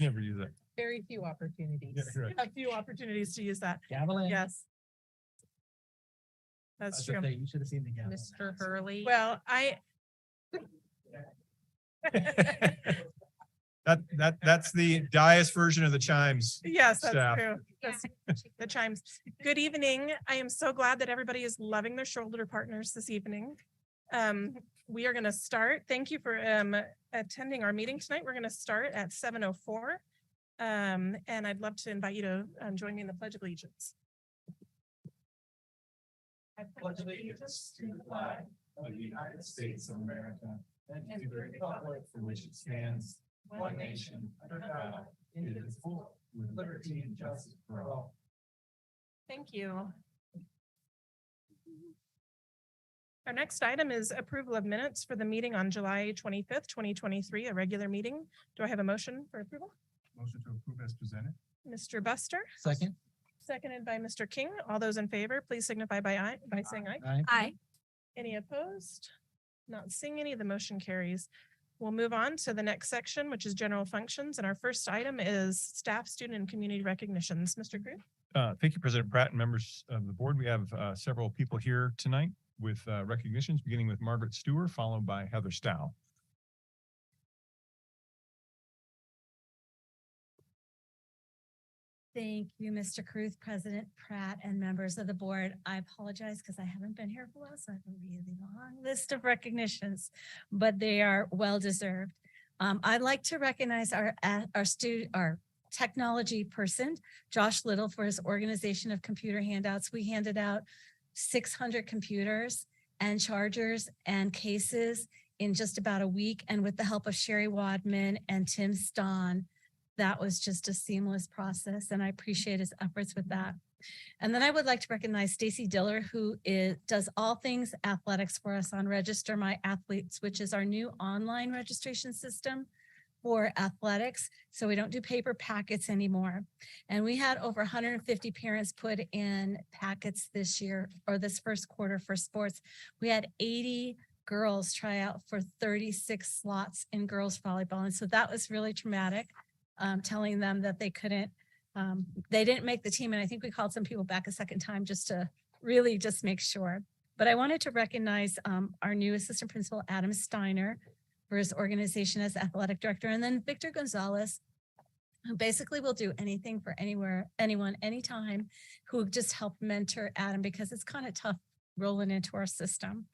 Never use it. Very few opportunities. Yeah, right. A few opportunities to use that. Gavel in. Yes. That's true. You should have seen the gavel. Mr. Hurley. Well, That's the Dias version of the chimes. yes, that's Staff. true. That's the chimes. Good evening. I am so glad that everybody is loving their shoulder partners this evening. We are going to start. Thank you for attending our meeting tonight. We're going to start at 7:04. And I'd love to invite you to join me in the Pledge of Allegiance. I pledge allegiance to the flag of the United States of America and to the republic for which it stands, one nation, under God, indivisible, with liberty and justice for all. Thank you. Our next item is approval of minutes for the meeting on July 25th, 2023, a regular meeting. Do I have a motion for approval? Motion to approve as presented. Mr. Buster, Second. seconded by Mr. King. All those in favor, please signify by saying aye. Aye. Aye. Any opposed? Not seeing any, the motion carries. We'll move on to the next section, which is general functions. And our first item is staff, student, and community recognitions. Mr. Cruz? Thank you, President Pratt and members of the board. We have several people here tonight with recognitions, beginning with Margaret Stewart, followed by Heather Stow. Thank you, Mr. Cruz, President Pratt, and members of the board. I apologize because I haven't been here for a while, so I have a really long list of recognitions, but they are well-deserved. I'd like to recognize our technology person, Josh Little, for his organization of computer handouts. We handed out 600 computers and chargers and cases in just about a week. And with the help of Sherry Wadman and Tim Stahn, that was just a seamless process. And I appreciate his efforts with that. And then I would like to recognize Stacy Diller, who does all things athletics for us on Register My Athletes, which is our new online registration system for athletics. So we don't do paper packets anymore. And we had over 150 parents put in packets this year or this first quarter for sports. We had 80 girls try out for 36 slots in girls volleyball. And so that was really traumatic, telling them that they couldn't, they didn't make the team. And I think we called some people back a second time just to really just make sure. But I wanted to recognize our new assistant principal, Adam Steiner, for his organization as athletic director. And then Victor Gonzalez, who basically will do anything for anywhere, anyone, anytime, who just helped mentor Adam because it's kind of tough rolling into our system.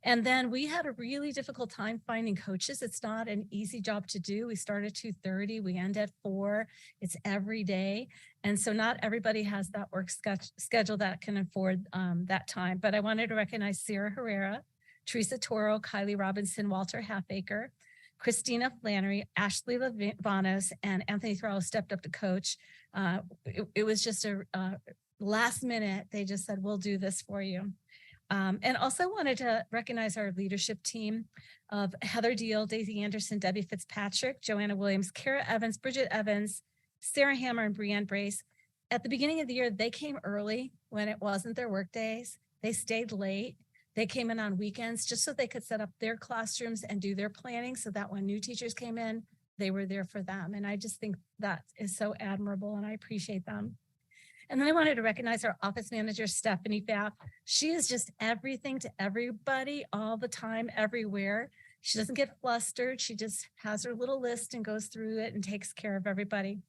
And then we had a really difficult time finding coaches. It's not an easy job to do. We start at 2:30, we end at 4. It's every day. And so not everybody has that work schedule that can afford that time. But I wanted to recognize Sarah Herrera, Teresa Toro, Kylie Robinson, Walter Halfacre, Christina Flannery, Ashley Lavanos, and Anthony Thrall stepped up to coach. It was just a last minute. They just said, we'll do this for you. And also wanted to recognize our leadership team of Heather Deal, Daisy Anderson, Debbie Fitzpatrick, Joanna Williams, Kara Evans, Bridget Evans, Sarah Hammer, and Brianne Brace. At the beginning of the year, they came early when it wasn't their work days. They stayed late. They came in on weekends just so they could set up their classrooms and do their planning so that when new teachers came in, they were there for them. And I just think that is so admirable and I appreciate them. And then I wanted to recognize our office manager, Stephanie Pfaff. She is just everything to everybody all the time, everywhere. She doesn't get flustered. She just has her little list and goes through it and takes care of everybody.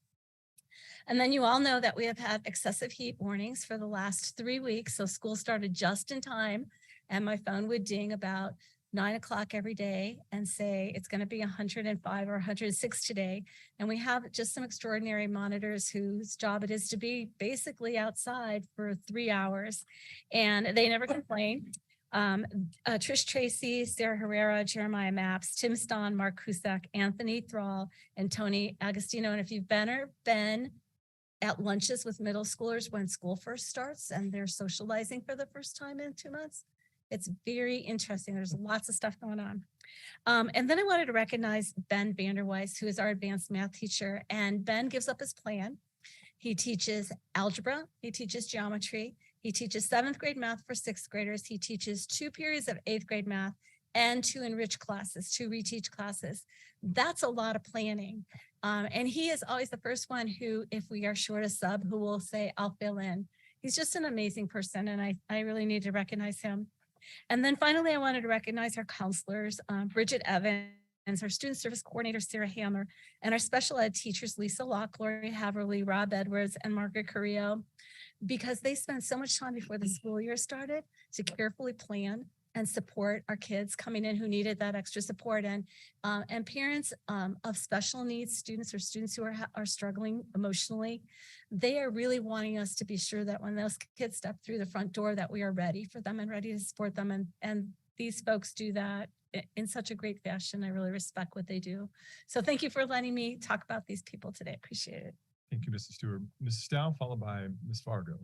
And then you all know that we have had excessive heat warnings for the last 3 weeks. So school started just in time. And my phone would ding about 9 o'clock every day and say it's going to be 105 or 106 today. And we have just some extraordinary monitors whose job it is to be basically outside for 3 hours. And they never complain. Trish Tracy, Sarah Herrera, Jeremiah Maps, Tim Stahn, Mark Cusack, Anthony Thrall, and Tony Agostino. And if you've been at lunches with middle schoolers when school first starts and they're socializing for the first time in 2 months, it's very interesting. There's lots of stuff going on. And then I wanted to recognize Ben Vanderweiss, who is our advanced math teacher. And Ben gives up his plan. He teaches algebra. He teaches geometry. He teaches 7th grade math for 6th graders. He teaches 2 periods of 8th grade math and to enrich classes, to reteach classes. That's a lot of planning. And he is always the first one who, if we are short a sub, who will say, I'll fill in. He's just an amazing person, and I really need to recognize him. And then finally, I wanted to recognize our counselors, Bridget Evans, our student service coordinator, Sarah Hammer, and our special ed teachers, Lisa Locke, Lori Haverly, Rob Edwards, and Margaret Carrillo, because they spent so much time before the school year started to carefully plan and support our kids coming in who needed that extra support, and parents of special needs students or students who are struggling emotionally. They are really wanting us to be sure that when those kids step through the front door, that we are ready for them and ready to support them. And these folks do that in such a great fashion. I really respect what they do. So thank you for letting me talk about these people today. Appreciate it. Thank you, Mrs. Stewart. Mrs. Stowe, followed by Ms. Fargo.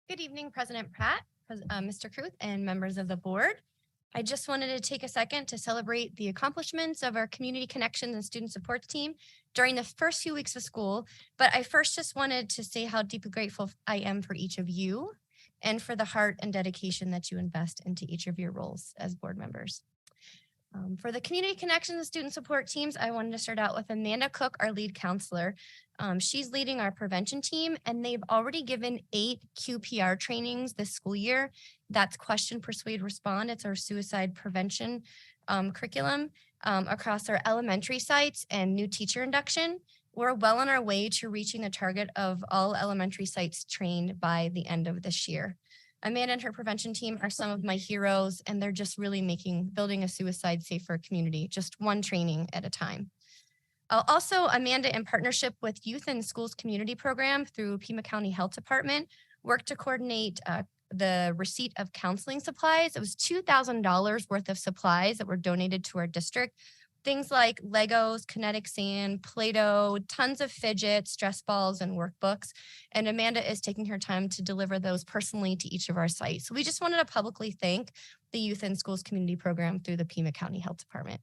Good evening, President Pratt, Mr. Kruth, and members of the board. I just wanted to take a second to celebrate the accomplishments of our community connections and student supports team during the first few weeks of school. But I first just wanted to say how deeply grateful I am for each of you and for the heart and dedication that you invest into each of your roles as board members. For the community connections and student support teams, I wanted to start out with Amanda Cook, our lead counselor. She's leading our prevention team, and they've already given 8 QPR trainings this school year. That's Question, Persuade, Respond. It's our suicide prevention curriculum across our elementary sites and new teacher induction. We're well on our way to reaching the target of all elementary sites trained by the end of this year. Amanda and her prevention team are some of my heroes, and they're just really building a suicide safer community, just one training at a time. Also, Amanda, in partnership with Youth and Schools Community Program through Pima County Health Department, worked to coordinate the receipt of counseling supplies. It was $2,000 worth of supplies that were donated to our district. Things like Legos, kinetic sand, Play-Doh, tons of fidgets, stress balls, and workbooks. And Amanda is taking her time to deliver those personally to each of our sites. So we just wanted to publicly thank the Youth and Schools Community Program through the Pima County Health Department.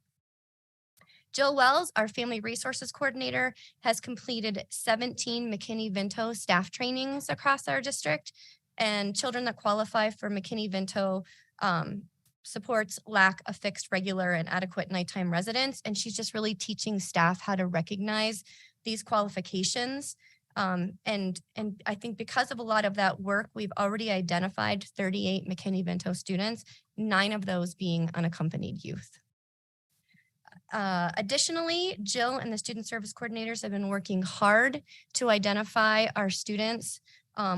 Jill Wells, our Family Resources Coordinator, has completed 17 McKinney-Vento staff trainings across our district, and children that qualify for McKinney-Vento supports lack of fixed, regular, and adequate nighttime residence. And she's just really teaching staff how to recognize these qualifications. And I think because of a lot of that work, we've already identified 38 McKinney-Vento students, 9 of those being unaccompanied youth. Additionally, Jill and the student service coordinators have been working hard to identify our students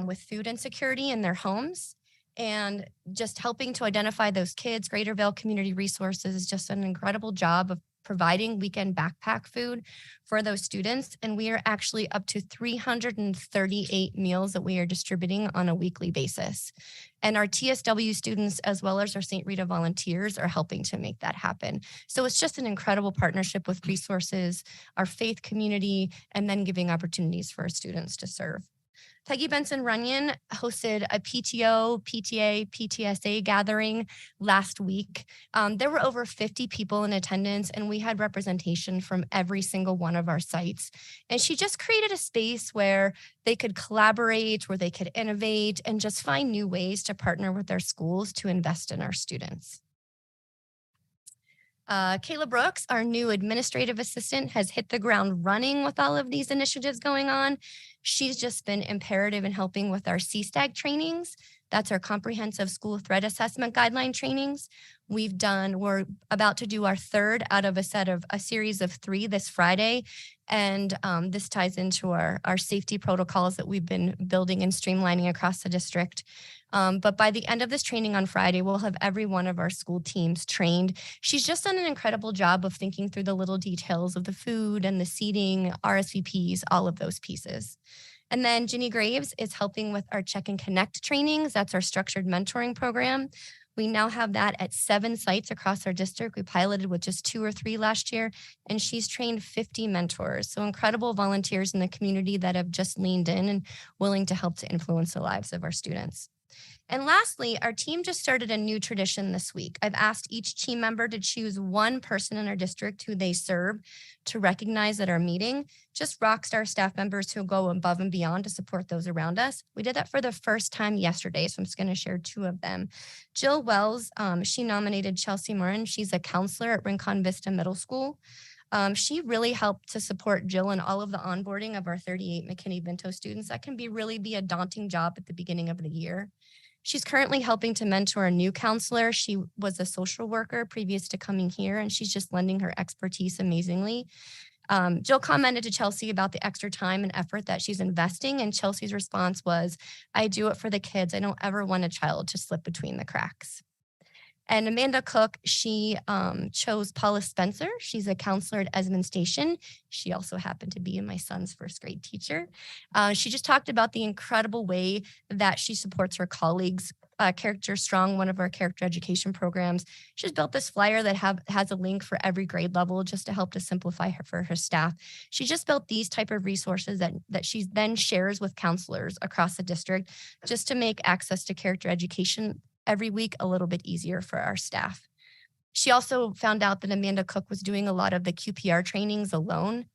with food insecurity in their homes. And just helping to identify those kids. Greater Vail Community Resources is just an incredible job of providing weekend backpack food for those students. And we are actually up to 338 meals that we are distributing on a weekly basis. And our TSW students, as well as our St. Rita volunteers, are helping to make that happen. So it's just an incredible partnership with resources, our faith community, and then giving opportunities for our students to serve. Peggy Benson Runyon hosted a PTO, PTA, PTSA gathering last week. There were over 50 people in attendance, and we had representation from every single one of our sites. And she just created a space where they could collaborate, where they could innovate, and just find new ways to partner with their schools to invest in our students. Kayla Brooks, our new administrative assistant, has hit the ground running with all of these initiatives going on. She's just been imperative in helping with our CSTAG trainings. That's our comprehensive school threat assessment guideline trainings. We're about to do our 3rd out of a series of 3 this Friday. And this ties into our safety protocols that we've been building and streamlining across the district. But by the end of this training on Friday, we'll have every one of our school teams trained. She's just done an incredible job of thinking through the little details of the food and the seating, RSVPs, all of those pieces. And then Ginny Graves is helping with our Check and Connect trainings. That's our structured mentoring program. We now have that at 7 sites across our district. We piloted with just 2 or 3 last year, and she's trained 50 mentors. So incredible volunteers in the community that have just leaned in and willing to help to influence the lives of our students. And lastly, our team just started a new tradition this week. I've asked each team member to choose one person in our district who they serve to recognize at our meeting, just rockstar staff members who go above and beyond to support those around us. We did that for the first time yesterday, so I'm just going to share two of them. Jill Wells, she nominated Chelsea Morin. She's a counselor at Rincon Vista Middle School. She really helped to support Jill in all of the onboarding of our 38 McKinney-Vento students. That can really be a daunting job at the beginning of the year. She's currently helping to mentor a new counselor. She was a social worker previous to coming here, and she's just lending her expertise amazingly. Jill commented to Chelsea about the extra time and effort that she's investing, and Chelsea's response was, "I do it for the kids. I don't ever want a child to slip between the cracks." And Amanda Cook, she chose Paula Spencer. She's a counselor at Esmond Station. She also happened to be my son's first grade teacher. She just talked about the incredible way that she supports her colleagues. Character Strong, one of our character education programs. She's built this flyer that has a link for every grade level just to help to simplify for her staff. She just built these type of resources that she then shares with counselors across the district just to make access to character education every week a little bit easier for our staff. She also found out that Amanda Cook was doing a lot of the QPR trainings alone.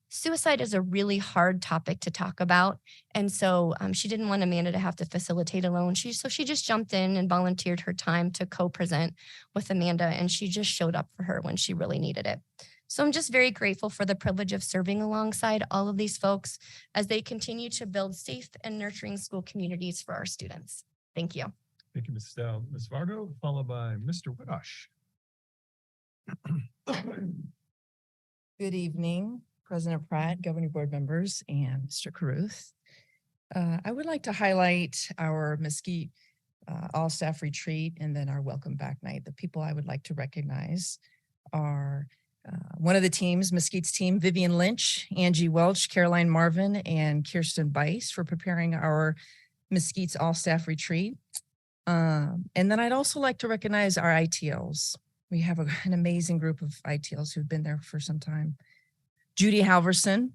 Suicide is a really hard topic to talk about. And so she didn't want Amanda to have to facilitate alone. So she just jumped in and volunteered her time to co-present with Amanda. And she just showed up for her when she really needed it. So I'm just very grateful for the privilege of serving alongside all of these folks as they continue to build safe and nurturing school communities for our students. Thank you. Thank you, Ms. Stell. Ms. Vargo, followed by Mr. Widosh. Good evening, President Pratt, Governing Board members, and Mr. Caruth. I would like to highlight our Mesquite all-staff retreat and then our welcome back night. The people I would like to recognize are one of the teams, Mesquite's team, Vivian Lynch, Angie Welch, Caroline Marvin, and Kirsten Bice for preparing our Mesquite's all-staff retreat. And then I'd also like to recognize our ITLs. We have an amazing group of ITLs who've been there for some time. Judy Halverson,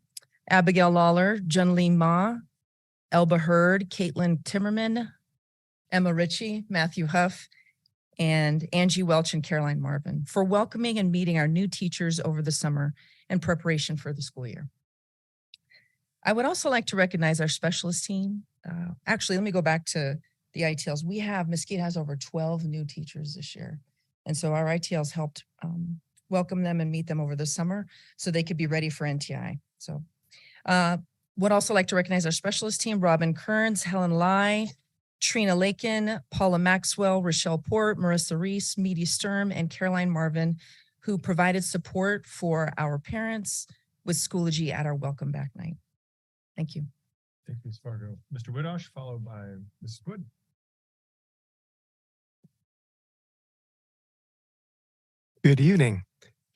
Abigail Lawler, Junlee Ma, Elba Hurd, Caitlin Timmerman, Emma Ritchie, Matthew Huff, and Angie Welch and Caroline Marvin for welcoming and meeting our new teachers over the summer in preparation for the school year. I would also like to recognize our specialist team. Actually, let me go back to the ITLs. Mesquite has over 12 new teachers this year. And so our ITLs helped welcome them and meet them over the summer so they could be ready for NTI. So would also like to recognize our specialist team, Robin Kearns, Helen Lai, Trina Lakin, Paula Maxwell, Rochelle Port, Marissa Reese, Meady Sturm, and Caroline Marvin, who provided support for our parents with Schoology at our welcome back night. Thank you. Thank you, Ms. Fargo. Mr. Widosh, followed by Mrs. Wood. Good evening,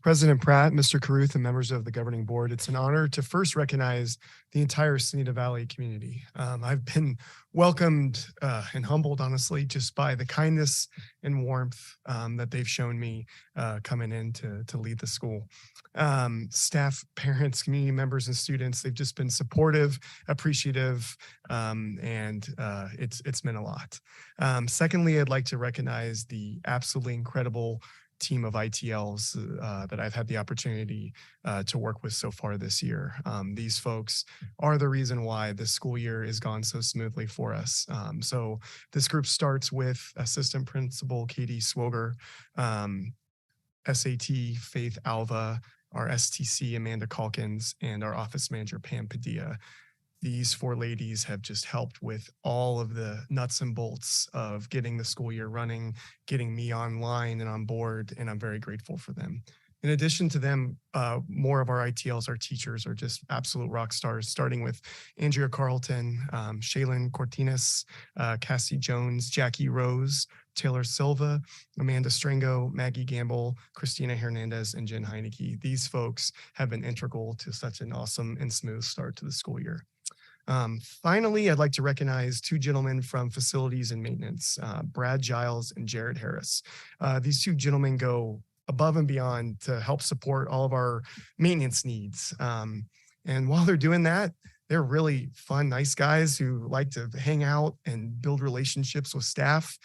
President Pratt, Mr. Caruth, and members of the governing board. It's an honor to first recognize the entire Sonita Valley community. I've been welcomed and humbled, honestly, just by the kindness and warmth that they've shown me coming in to lead the school. Staff, parents, community members, and students, they've just been supportive, appreciative, and it's meant a lot. Secondly, I'd like to recognize the absolutely incredible team of ITLs that I've had the opportunity to work with so far this year. These folks are the reason why this school year has gone so smoothly for us. So this group starts with Assistant Principal Katie Swoger, SAT Faith Alva, our STC Amanda Calkins, and our Office Manager Pam Padilla. These four ladies have just helped with all of the nuts and bolts of getting the school year running, getting me online and on board, and I'm very grateful for them. In addition to them, more of our ITLs, our teachers, are just absolute rock stars, starting with Andrea Carlton, Shaylin Cortines, Cassie Jones, Jackie Rose, Taylor Silva, Amanda Stringo, Maggie Gamble, Christina Hernandez, and Jen Heineke. These folks have been integral to such an awesome and smooth start to the school year. Finally, I'd like to recognize two gentlemen from facilities and maintenance, Brad Giles and Jared Harris. These two gentlemen go above and beyond to help support all of our maintenance needs. And while they're doing that, they're really fun, nice guys who like to hang out and build relationships with staff,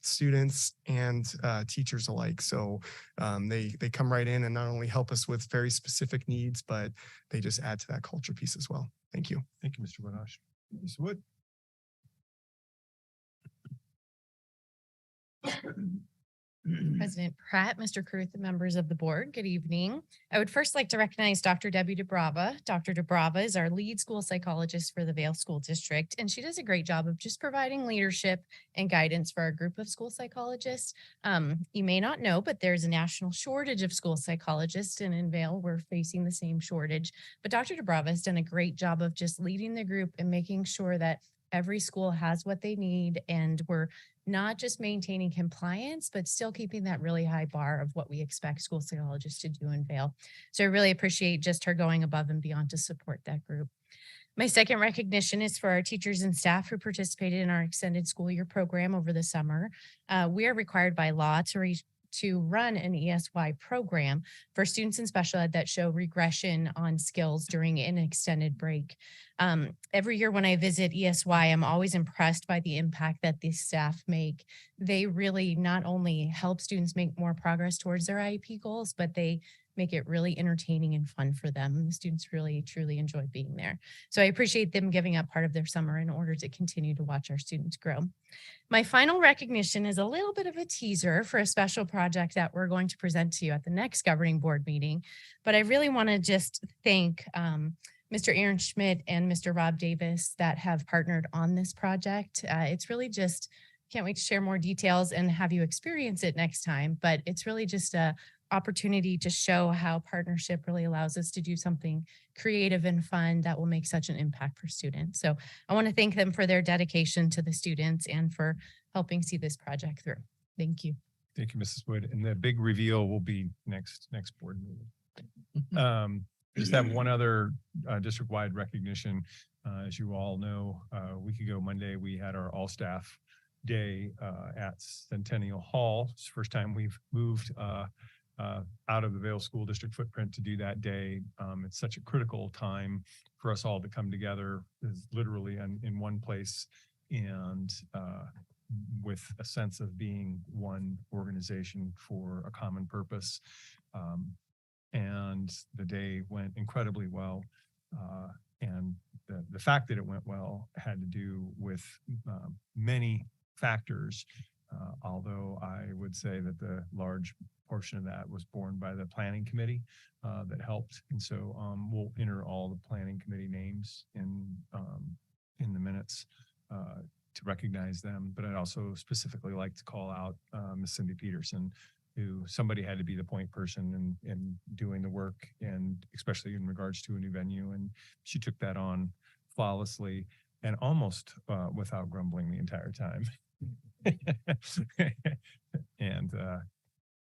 students, and teachers alike. So they come right in and not only help us with very specific needs, but they just add to that culture piece as well. Thank you. Thank you, Mr. Woodhouse. Ms. Wood? President Pratt, Mr. Kruth, and members of the board, good evening. I would first like to recognize Dr. Debbie DeBrava. Dr. DeBrava is our lead school psychologist for the Vail School District, and she does a great job of just providing leadership and guidance for our group of school psychologists. You may not know, but there's a national shortage of school psychologists, and in Vail, we're facing the same shortage. But Dr. DeBrava has done a great job of just leading the group and making sure that every school has what they need, and we're not just maintaining compliance, but still keeping that really high bar of what we expect school psychologists to do in Vail. So I really appreciate just her going above and beyond to support that group. My second recognition is for our teachers and staff who participated in our extended school year program over the summer. We are required by law to run an ESY program for students in special ed that show regression on skills during an extended break. Every year when I visit ESY, I'm always impressed by the impact that these staff make. They really not only help students make more progress towards their IEP goals, but they make it really entertaining and fun for them. The students really, truly enjoy being there. So I appreciate them giving up part of their summer in order to continue to watch our students grow. My final recognition is a little bit of a teaser for a special project that we're going to present to you at the next governing board meeting. But I really want to just thank Mr. Aaron Schmidt and Mr. Rob Davis that have partnered on this project. It's really just, can't wait to share more details and have you experience it next time. But it's really just a opportunity to show how partnership really allows us to do something creative and fun that will make such an impact for students. So I want to thank them for their dedication to the students and for helping see this project through. Thank you. Thank you, Mrs. Wood. And the big reveal will be next board meeting. Just have one other district-wide recognition. As you all know, a week ago Monday, we had our all-staff day at Centennial Hall. It's the first time we've moved out of the Vail School District footprint to do that day. It's such a critical time for us all to come together, is literally in one place, and with a sense of being one organization for a common purpose. And the day went incredibly well. And the fact that it went well had to do with many factors, although I would say that the large portion of that was borne by the planning committee that helped. And so we'll enter all the planning committee names in the minutes to recognize them. But I'd also specifically like to call out Ms. Cindy Peterson, who somebody had to be the point person in doing the work, and especially in regards to a new venue. And she took that on flawlessly and almost without grumbling the entire time. And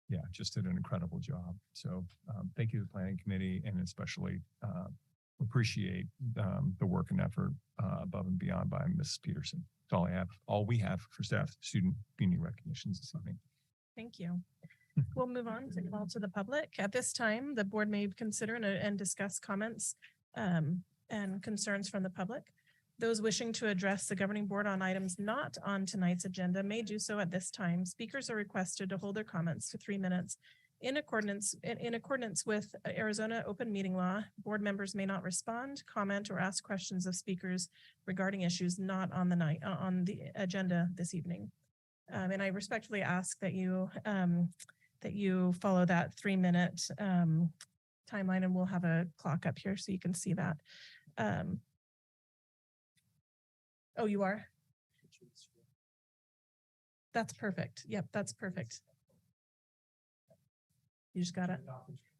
yeah, just did an incredible job. So thank you to the planning committee, and especially appreciate the work and effort above and beyond by Ms. Peterson. That's all I have. All we have for staff student community recognitions this evening. Thank you. We'll move on to call to the public. At this time, the board may consider and discuss comments and concerns from the public. Those wishing to address the governing board on items not on tonight's agenda may do so at this time. Speakers are requested to hold their comments to 3 minutes. In accordance with Arizona open meeting law, board members may not respond, comment, or ask questions of speakers regarding issues not on the agenda this evening. And I respectfully ask that you follow that 3-minute timeline, and we'll have a clock up here so you can see that. Oh, you are? That's perfect. Yep, that's perfect. You just got it.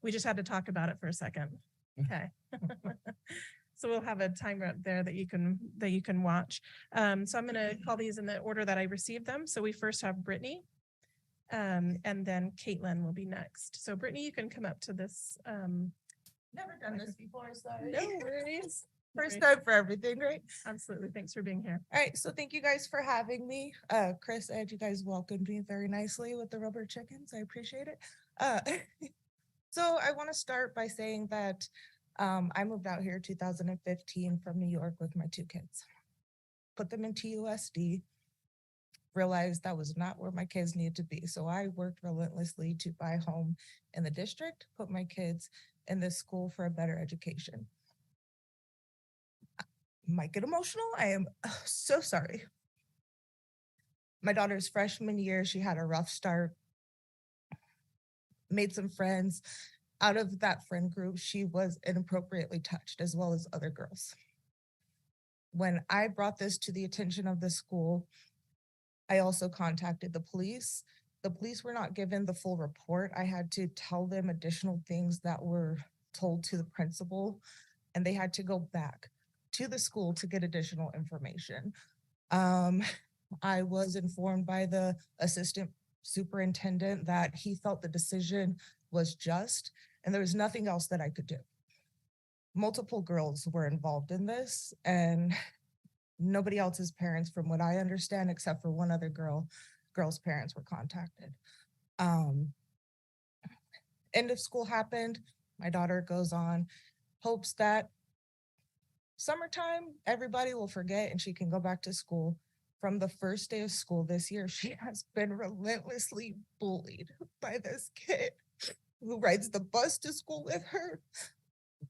We just had to talk about it for a second. Okay. So we'll have a timer up there that you can watch. So I'm going to call these in the order that I received them. So we first have Brittany, and then Caitlin will be next. So Brittany, you can come up to this. Never done this before, sorry. No worries. First time for everything, right? Absolutely. Thanks for being here. All right, so thank you guys for having me. Chris, and you guys welcomed me very nicely with the rubber chickens. I appreciate it. So I want to start by saying that I moved out here 2015 from New York with my 2 kids. Put them into USD, realized that was not where my kids needed to be. So I worked relentlessly to buy a home in the district, put my kids in this school for a better education. Might get emotional. I am so sorry. My daughter's freshman year, she had a rough start, made some friends. Out of that friend group, she was inappropriately touched, as well as other girls. When I brought this to the attention of the school, I also contacted the police. The police were not given the full report. I had to tell them additional things that were told to the principal, and they had to go back to the school to get additional information. I was informed by the assistant superintendent that he felt the decision was just, and there was nothing else that I could do. Multiple girls were involved in this, and nobody else's parents, from what I understand, except for one other girl's parents were contacted. End of school happened. My daughter goes on, hopes that summertime, everybody will forget and she can go back to school. From the first day of school this year, she has been relentlessly bullied by this kid who rides the bus to school with her.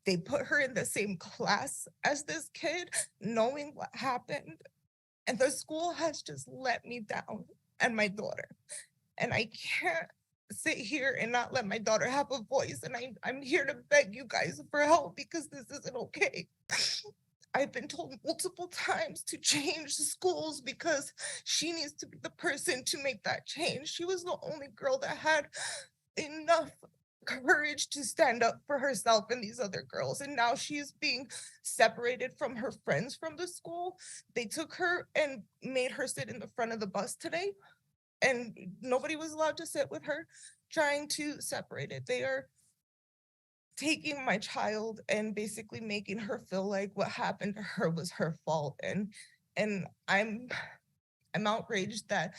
They put her in the same class as this kid, knowing what happened. And the school has just let me down and my daughter. And I can't sit here and not let my daughter have a voice. And I'm here to beg you guys for help because this isn't okay. I've been told multiple times to change schools because she needs to be the person to make that change. She was the only girl that had enough courage to stand up for herself and these other girls. And now she's being separated from her friends from the school. They took her and made her sit in the front of the bus today, and nobody was allowed to sit with her, trying to separate it. They are taking my child and basically making her feel like what happened to her was her fault. And I'm outraged that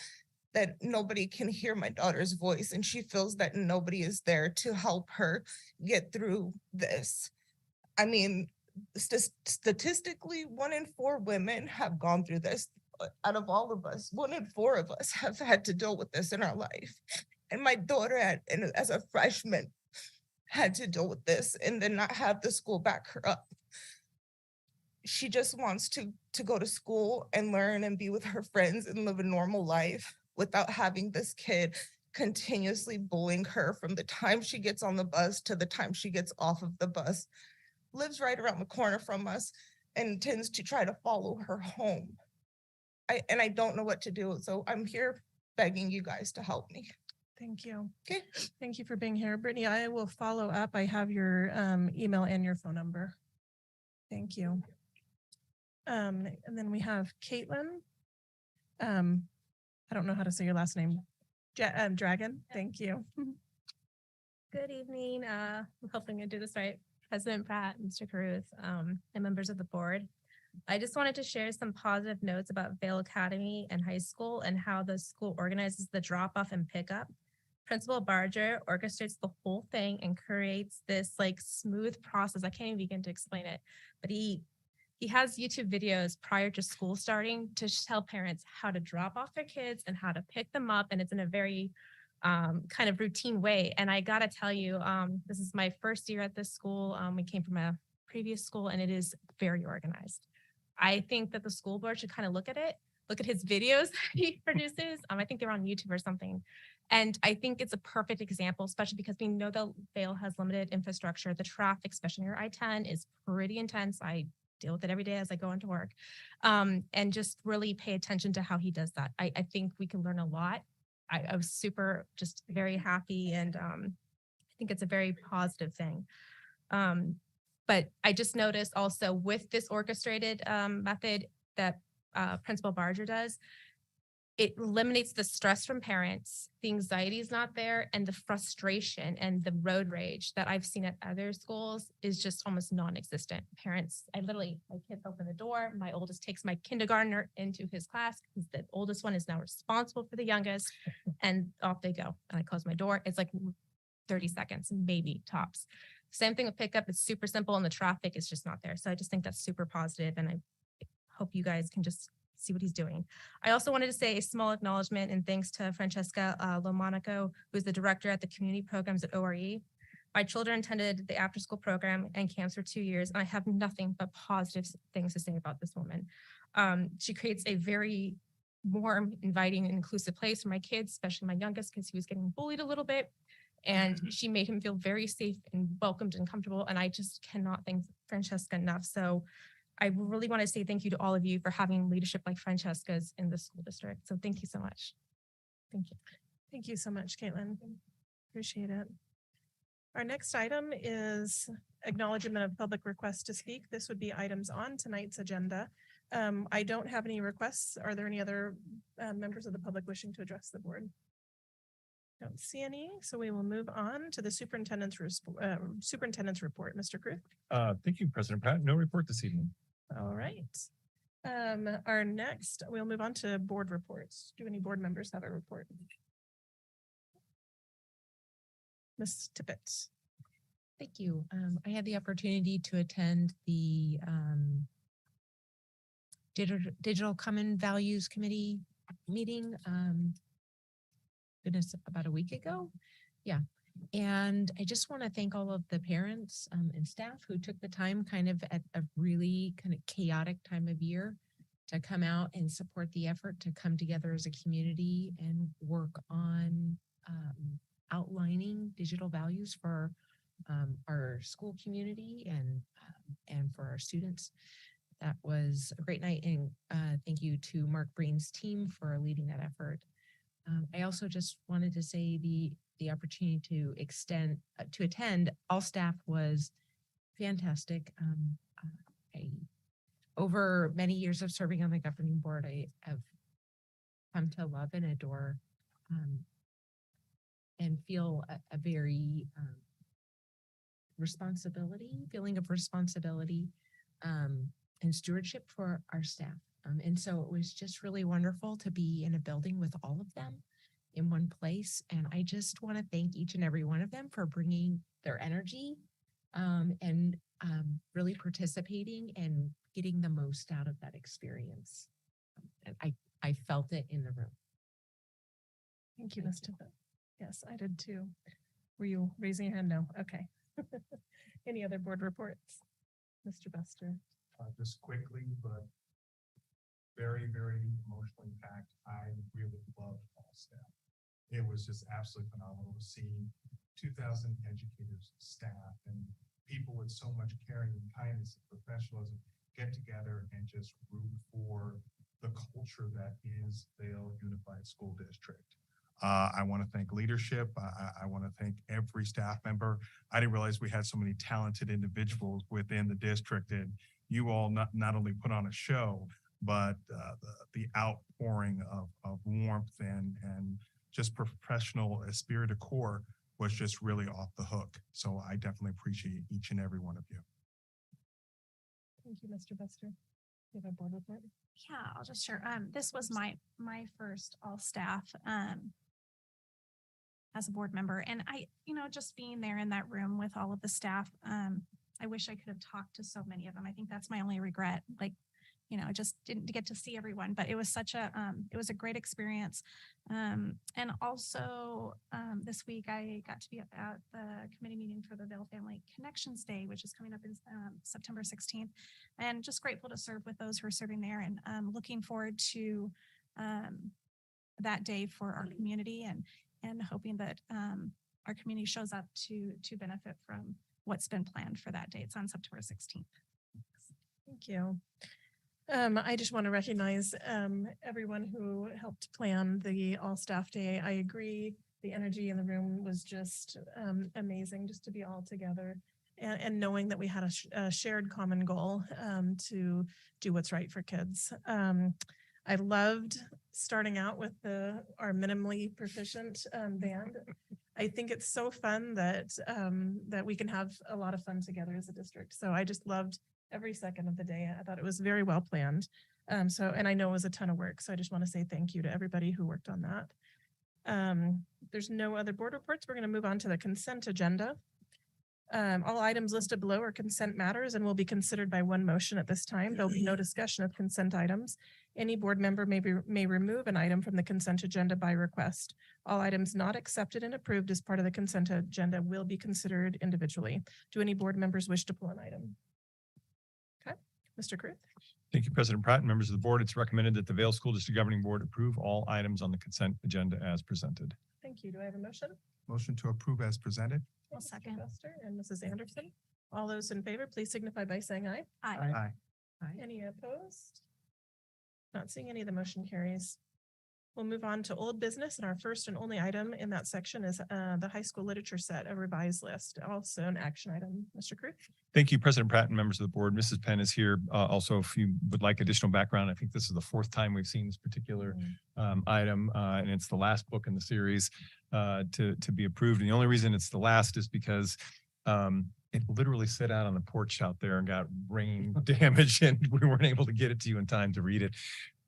nobody can hear my daughter's voice, and she feels that nobody is there to help her get through this. I mean, statistically, 1 in 4 women have gone through this. Out of all of us, 1 in 4 of us have had to deal with this in our life. And my daughter, as a freshman, had to deal with this and then not have the school back her up. She just wants to go to school and learn and be with her friends and live a normal life without having this kid continuously bullying her from the time she gets on the bus to the time she gets off of the bus. Lives right around the corner from us and tends to try to follow her home. I don't know what to do, so I'm here begging you guys to help me. Thank you. Okay. Thank you for being here. Brittany, I will follow up. I have your email and your phone number. Thank you. And then we have Caitlin. I don't know how to say your last name. Dragon. Thank you. Good evening. I'm hoping I do this right. President Pratt, Mr. Caruth, and members of the board. I just wanted to share some positive notes about Vail Academy and high school and how the school organizes the drop-off and pickup. Principal Barger orchestrates the whole thing and creates this like smooth process. I can't even begin to explain it, but he has YouTube videos prior to school starting to tell parents how to drop off their kids and how to pick them up. And it's in a very kind of routine way. And I gotta tell you, this is my first year at this school. We came from a previous school and it is very organized. I think that the school board should kind of look at his videos that he produces. I think they're on YouTube or something. And I think it's a perfect example, especially because we know that Vail has limited infrastructure. The traffic, especially near I-10, is pretty intense. I deal with it every day as I go into work. And just really pay attention to how he does that. I think we can learn a lot. I was super, just very happy. And I think it's a very positive thing. But I just noticed also with this orchestrated method that Principal Barger does, it eliminates the stress from parents, the anxiety is not there, and the frustration and the road rage that I've seen at other schools is just almost non-existent. Parents, my kids open the door, my oldest takes my kindergartner into his class because the oldest one is now responsible for the youngest, and off they go. And I close my door. It's like 30 seconds, maybe tops. Same thing with pickup. It's super simple and the traffic is just not there. So I just think that's super positive, and I hope you guys can just see what he's doing. I also wanted to say a small acknowledgement and thanks to Francesca Lomonico, who's the director at the community programs at ORE. My children attended the after-school program and camps for 2 years, and I have nothing but positive things to say about this woman. She creates a very warm, inviting, and inclusive place for my kids, especially my youngest, because he was getting bullied a little bit. And she made him feel very safe and welcomed and comfortable. And I just cannot thank Francesca enough. So I really want to say thank you to all of you for having leadership like Francesca's in the school district. So thank you so much. Thank you. Thank you so much, Caitlin. Appreciate it. Our next item is acknowledgement of public requests to speak. This would be items on tonight's agenda. I don't have any requests. Are there any other members of the public wishing to address the board? Don't see any, so we will move on to the superintendent's report. Mr. Kruth. Thank you, President Pratt. No report this evening. All right. We'll move on to board reports. Do any board members have a report? Ms. Tippett. Thank you. I had the opportunity to attend the Digital Common Values Committee meeting. Goodness, about a week ago. Yeah. And I just want to thank all of the parents and staff who took the time kind of at a really kind of chaotic time of year to come out and support the effort to come together as a community and work on outlining digital values for our school community and for our students. That was a great night, and thank you to Mark Breen's team for leading that effort. I also just wanted to say the opportunity to attend. All staff was fantastic. Over many years of serving on the governing board, I have come to love and adore and feel a very feeling of responsibility and stewardship for our staff. And so it was just really wonderful to be in a building with all of them in one place. And I just want to thank each and every one of them for bringing their energy and really participating and getting the most out of that experience. And I felt it in the room. Thank you, Ms. Tippett. Yes, I did too. Were you raising your hand? No. Okay. Any other board reports? Mr. Buster. Just quickly, but very, very emotionally packed. I really loved all staff. It was just absolutely phenomenal to see 2,000 educators, staff, and people with so much caring and kindness and professionalism get together and just root for the culture that is Vail Unified School District. I want to thank leadership. I want to thank every staff member. I didn't realize we had so many talented individuals within the district, and you all not only put on a show, but the outpouring of warmth and just professional esprit de corps was just really off the hook. So I definitely appreciate each and every one of you. Thank you, Mr. Buster. You have a board report? Yeah, I'll just share. This was my first all staff as a board member. And I, just being there in that room with all of the staff, I wish I could have talked to so many of them. I think that's my only regret. I just didn't get to see everyone, but it was it was a great experience. And also this week I got to be at the committee meeting for the Vail Family Connections Day, which is coming up in September 16th, and just grateful to serve with those who are serving there, and looking forward to that day for our community, and hoping that our community shows up to benefit from what's been planned for that day. It's on September 16th. Thank you. I just want to recognize everyone who helped plan the all staff day. I agree. The energy in the room was just amazing, just to be all together and knowing that we had a shared common goal to do what's right for kids. I loved starting out with our minimally proficient band. I think it's so fun that we can have a lot of fun together as a district. So I just loved every second of the day. I thought it was very well planned. And I know it was a ton of work. So I just want to say thank you to everybody who worked on that. There's no other board reports. We're going to move on to the consent agenda. All items listed below are consent matters and will be considered by one motion at this time. There'll be no discussion of consent items. Any board member may remove an item from the consent agenda by request. All items not accepted and approved as part of the consent agenda will be considered individually. Do any board members wish to pull an item? Okay, Mr. Kruth. Thank you, President Pratt and members of the board. It's recommended that the Vail School District Governing Board approve all items on the consent agenda as presented. Thank you. Do I have a motion? Motion to approve as presented. I'll Mr. second. Buster and Mrs. Anderson. All those in favor, please signify by saying aye. Aye. Any opposed? Not seeing any, the motion carries. We'll move on to old business, and our first and only item in that section is the high school literature set, a revised list, also an action item. Mr. Kruth. Thank you, President Pratt and members of the board. Mrs. Penn is here. Also, if you would like additional background, I think this is the fourth time we've seen this particular item, and it's the last book in the series to be approved. And the only reason it's the last is because it literally sat out on the porch out there and got rain damage, and we weren't able to get it to you in time to read it.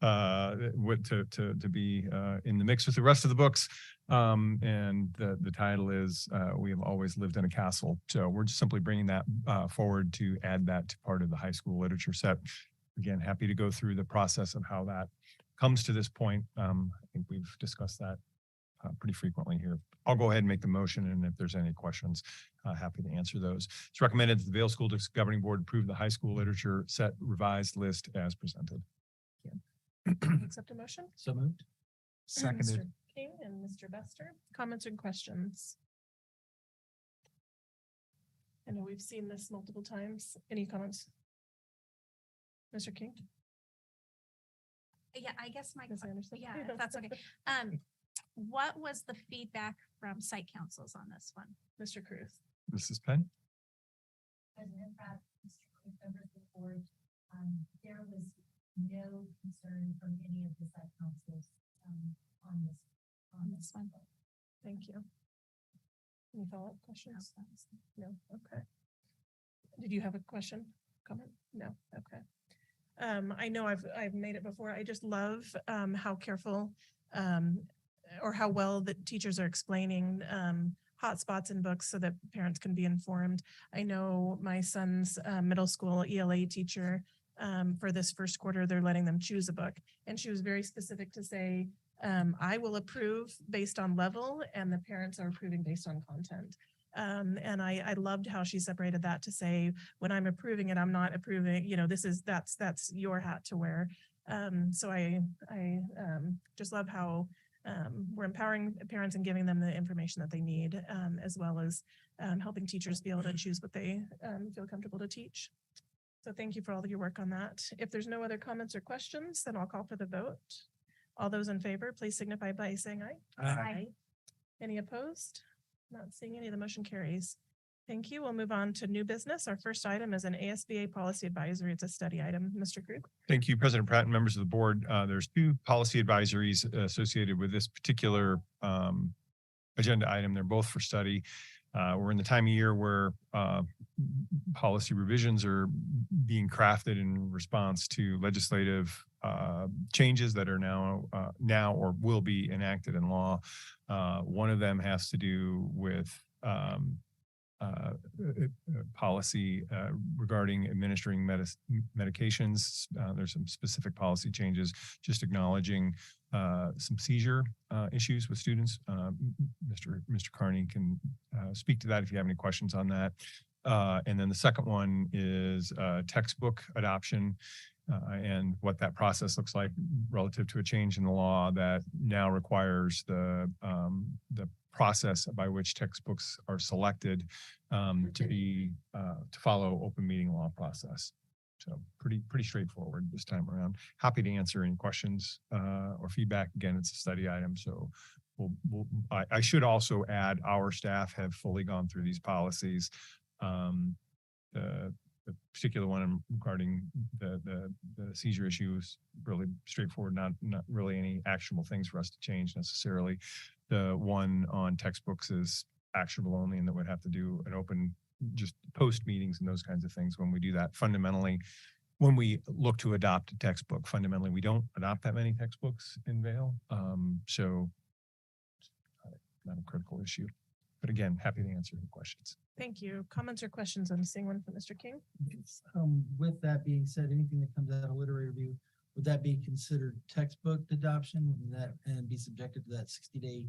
To be in the mix with the rest of the books. And the title is We Have Always Lived in a Castle. So we're just simply bringing that forward to add that to part of the high school literature set. Again, happy to go through the process of how that comes to this point. I think we've discussed that pretty frequently here. I'll go ahead and make the motion, and if there's any questions, happy to answer those. It's recommended that the Vail School District Governing Board approve the high school literature set revised list as presented. Accept a motion? So moved. Seconded. Mr. King and Mr. Bester, comments and questions? I know we've seen this multiple times. Any comments? Mr. King? Yeah, I guess my, Ms. Anderson? yeah, if that's okay. What was the feedback from site councils on this one? Mr. Cruz? Mrs. Penn? President Pratt, Mr. Clerk, members of the board, there was no concern from any of the site councils on this one. Thank you. Any follow-up questions? No, okay. Did you have a question, comment? No, okay. I know I've made it before. I just love how careful or how well the teachers are explaining hotspots in books so that parents can be informed. I know my son's middle school ELA teacher, for this first quarter, they're letting them choose a book. And she was very specific to say, I will approve based on level and the parents are approving based on content. And I loved how she separated that to say, when I'm approving it, I'm not approving, you know, that's your hat to wear. So I just love how we're empowering parents and giving them the information that they need, as well as helping teachers be able to choose what they feel comfortable to teach. So thank you for all of your work on that. If there's no other comments or questions, then I'll call for the vote. All those in favor, please signify by saying aye. Aye. Any opposed? Not seeing any, the motion carries. Thank you. We'll move on to new business. Our first item is an ASBA policy advisory. It's a study item. Mr. Krug. Thank you, President Pratt and members of the board. There's two policy advisories associated with this particular agenda item. They're both for study. We're in the time of year where policy revisions are being crafted in response to legislative changes that are now or will be enacted in law. One of them has to do with policy regarding administering medications. There's some specific policy changes, just acknowledging some seizure issues with students. Mr. Carney can speak to that if you have any questions on that. And then the second one is textbook adoption and what that process looks like relative to a change in the law that now requires the process by which textbooks are selected to follow open meeting law process. So pretty straightforward this time around. Happy to answer any questions or feedback. Again, it's a study item, so I should also add our staff have fully gone through these policies. The particular one regarding the seizure issue is really straightforward, not really any actionable things for us to change necessarily. The one on textbooks is actionable only, and that would have to do an open, just post meetings and those kinds of things. When we do that, fundamentally, when we look to adopt a textbook, fundamentally, we don't adopt that many textbooks in Vail. So not a critical issue. but again, happy to answer any questions. Thank you. Comments or questions? I'm seeing one from Mr. King. With that being said, anything that comes out of literary review, would that be considered textbook adoption? Would that and be subjected to that 60-day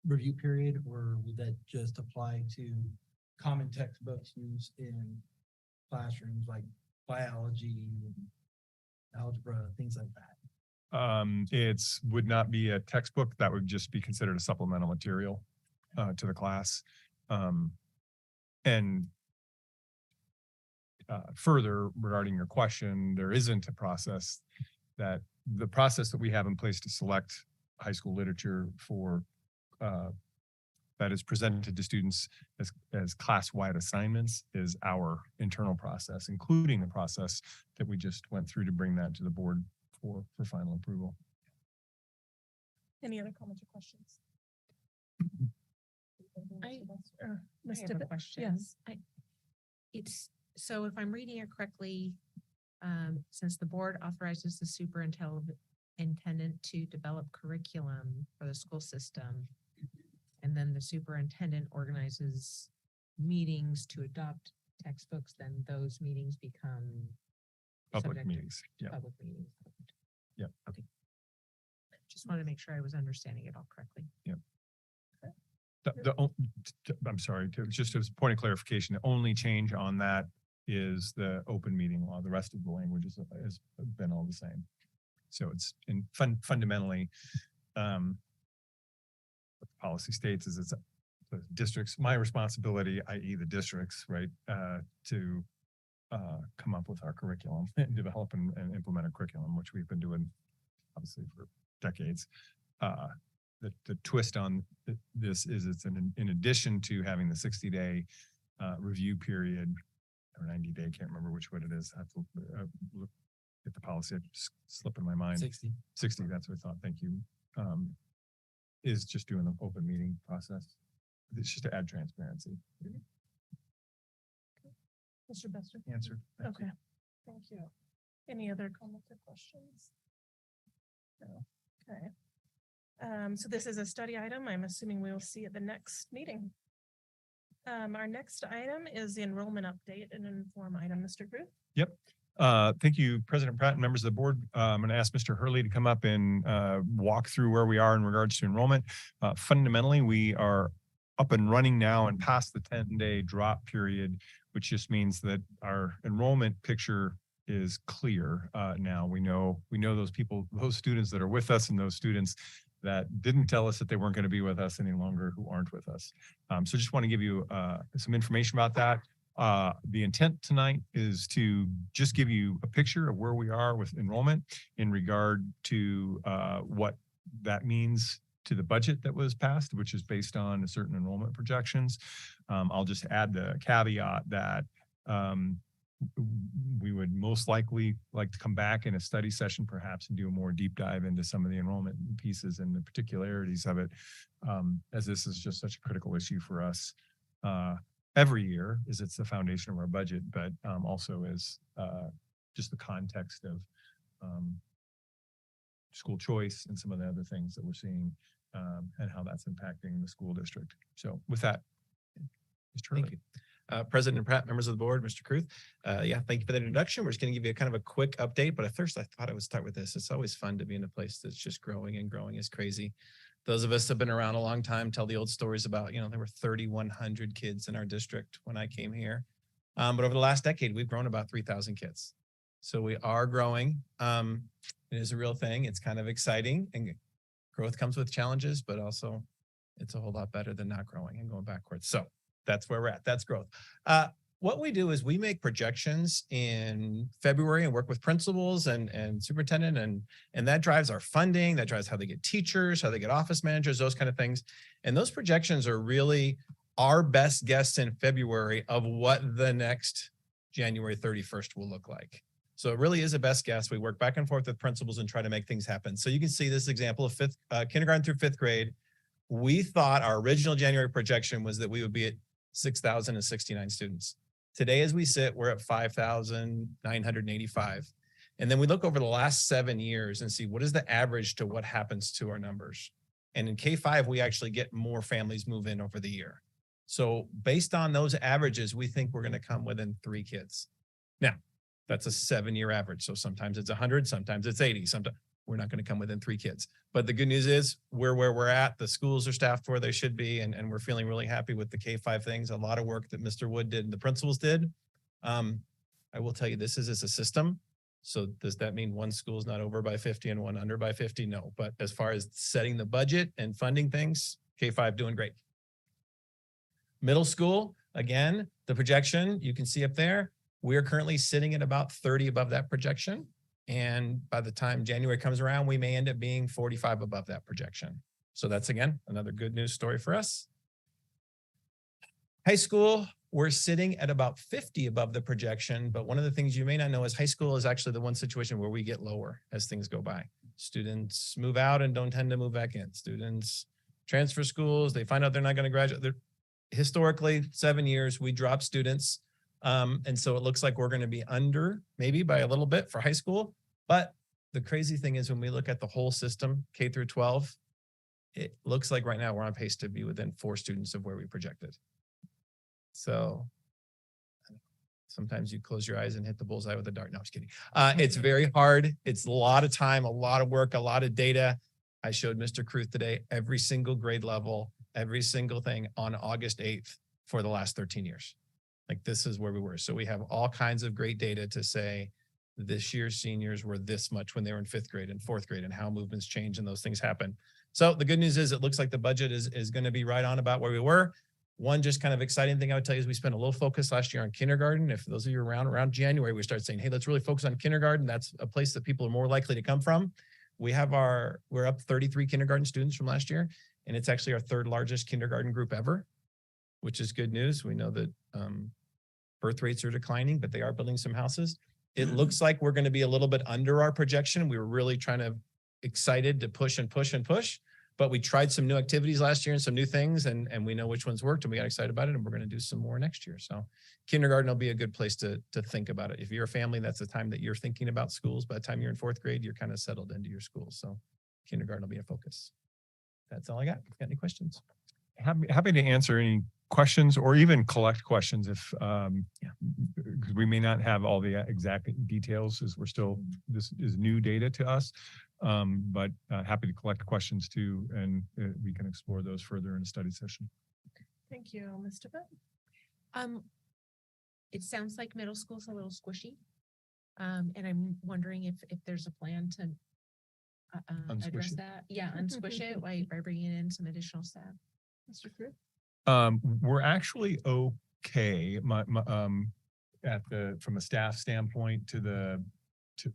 review period, or would that just apply to common textbooks used in classrooms like biology and algebra, things like that? It's would not be a textbook. That would just be considered a supplemental material to the class. And further regarding your question, there isn't a process that the process that we have in place to select high school literature for that is presented to students as class-wide assignments is our internal process, including the process that we just went through to bring that to the board for final approval. Any other comments or questions? I Mr. have a Bit- question. Yes. It's, so if I'm reading it correctly, since the board authorizes the superintendent to develop curriculum for the school system, and then the superintendent organizes meetings to adopt textbooks, then those meetings become Public subject to meetings. Yeah. Public meetings. Yep. Okay. Just wanted to make sure I was understanding it all correctly. I'm sorry, just as a point of clarification, the only change on that is the open meeting law. The rest of the language has been all the same. So it's fundamentally, what the policy states is it's the district's, my responsibility, i.e. the districts, right, to come up with our curriculum and develop and implement a curriculum, which we've been doing obviously for decades. The twist on this is it's in addition to having the 60-day review period or 90-day, can't remember which one it is. I have to look at the policy. It just slipped in my mind. 60, that's what I thought. Thank you. Is just doing the open meeting process. It's just to add transparency. Mr. Bester? Answered. Thank you. Okay, thank you. Any other comments or questions? No. Okay. So this is a study item. I'm assuming we'll see at the next meeting. Our next item is the enrollment update and inform item. Mr. Groot? Yep. Thank you, President Pratt and members of the board. I'm going to ask Mr. Hurley to come up and walk through where we are in regards to enrollment. Fundamentally, we are up and running now and past the 10-day drop period, which just means that our enrollment picture is clear now. We know those people, those students that are with us and those students that didn't tell us that they weren't going to be with us any longer who aren't with us. So just want to give you some information about that. The intent tonight is to just give you a picture of where we are with enrollment in regard to what that means to the budget that was passed, which is based on certain enrollment projections. I'll just add the caveat that we would most likely like to come back in a study session perhaps and do a more deep dive into some of the enrollment pieces and the particularities of it, as this is just such a critical issue for us every year, as it's the foundation of our budget, but also as just the context of school choice and some of the other things that we're seeing and how that's impacting the school district. So with that, Mr. Hurley. Thank you. President Pratt, members of the board, Mr. Kruth. Yeah, thank you for that introduction. We're just going to give you a kind of a quick update, but at first I thought I would start with this. It's always fun to be in a place that's just growing and growing is crazy. Those of us that have been around a long time tell the old stories about, there were 3,100 kids in our district when I came here. But over the last decade, we've grown about 3,000 kids. So we are growing. It is a real thing. It's kind of exciting, and growth comes with challenges, but also it's a whole lot better than not growing and going backwards. So that's where we're at. That's growth. What we do is we make projections in February and work with principals and superintendent, and that drives our funding. That drives how they get teachers, how they get office managers, those kind of things. And those projections are really our best guess in February of what the next January 31st will look like. So it really is a best guess. We work back and forth with principals and try to make things happen. So you can see this example of kindergarten through fifth grade. We thought our original January projection was that we would be at 6,069 students. Today, as we sit, we're at 5,985. And then we look over the last 7 years and see what is the average to what happens to our numbers. And in K-5, we actually get more families move in over the year. So based on those averages, we think we're going to come within 3 kids. Now, that's a 7-year average. So sometimes it's 100, sometimes it's 80, sometimes we're not going to come within 3 kids. But the good news is we're where we're at. The schools are staffed where they should be. And we're feeling really happy with the K-5 things. A lot of work that Mr. Wood did and the principals did. I will tell you, this is a system. So does that mean one school is not over by 50 and one under by 50? No. But as far as setting the budget and funding things, K-5 doing great. Middle school, again, the projection you can see up there. We are currently sitting at about 30 above that projection. And by the time January comes around, we may end up being 45 above that projection. So that's, again, another good news story for us. High school, we're sitting at about 50 above the projection. But one of the things you may not know is high school is actually the one situation where we get lower as things go by. Students move out and don't tend to move back in. Students transfer schools. They find out they're not going to graduate. Historically, 7 years, we drop students. And so it looks like we're going to be under maybe by a little bit for high school. But the crazy thing is when we look at the whole system, K through 12, it looks like right now we're on pace to be within 4 students of where we projected. So sometimes you close your eyes and hit the bullseye with a dart. No, I'm just kidding. It's very hard. It's a lot of time, a lot of work, a lot of data. I showed Mr. Kruth today, every single grade level, every single thing on August 8th for the last 13 years. Like this is where we were. So we have all kinds of great data to say this year's seniors were this much when they were in 5th grade and 4th grade and how movements change and those things happen. So the good news is it looks like the budget is going to be right on about where we were. One just kind of exciting thing I would tell you is we spent a little focus last year on kindergarten. If those of you around January, we start saying, hey, let's really focus on kindergarten. That's a place that people are more likely to come from. We're up 33 kindergarten students from last year. And it's actually our 3rd largest kindergarten group ever, which is good news. We know that birth rates are declining, but they are building some houses. It looks like we're going to be a little bit under our projection. We were really excited to push and push and push, but we tried some new activities last year and some new things, and we know which ones worked and we got excited about it, and we're going to do some more next year. So kindergarten will be a good place to think about it. If you're a family, that's the time that you're thinking about schools. By the time you're in 4th grade, you're kind of settled into your schools. So kindergarten will be a focus. That's all I got. Got any questions? Happy to answer any questions or even collect questions if, because we may not have all the exact details as this is new data to us, but happy to collect questions too, and we can explore those further in a study session. Thank you, Mr. Bitt. It sounds like middle school's a little squishy. And I'm wondering if there's a plan to address that. Yeah, unsquish it by bringing in some additional staff. Mr. Kruth? We're actually okay. From a staff standpoint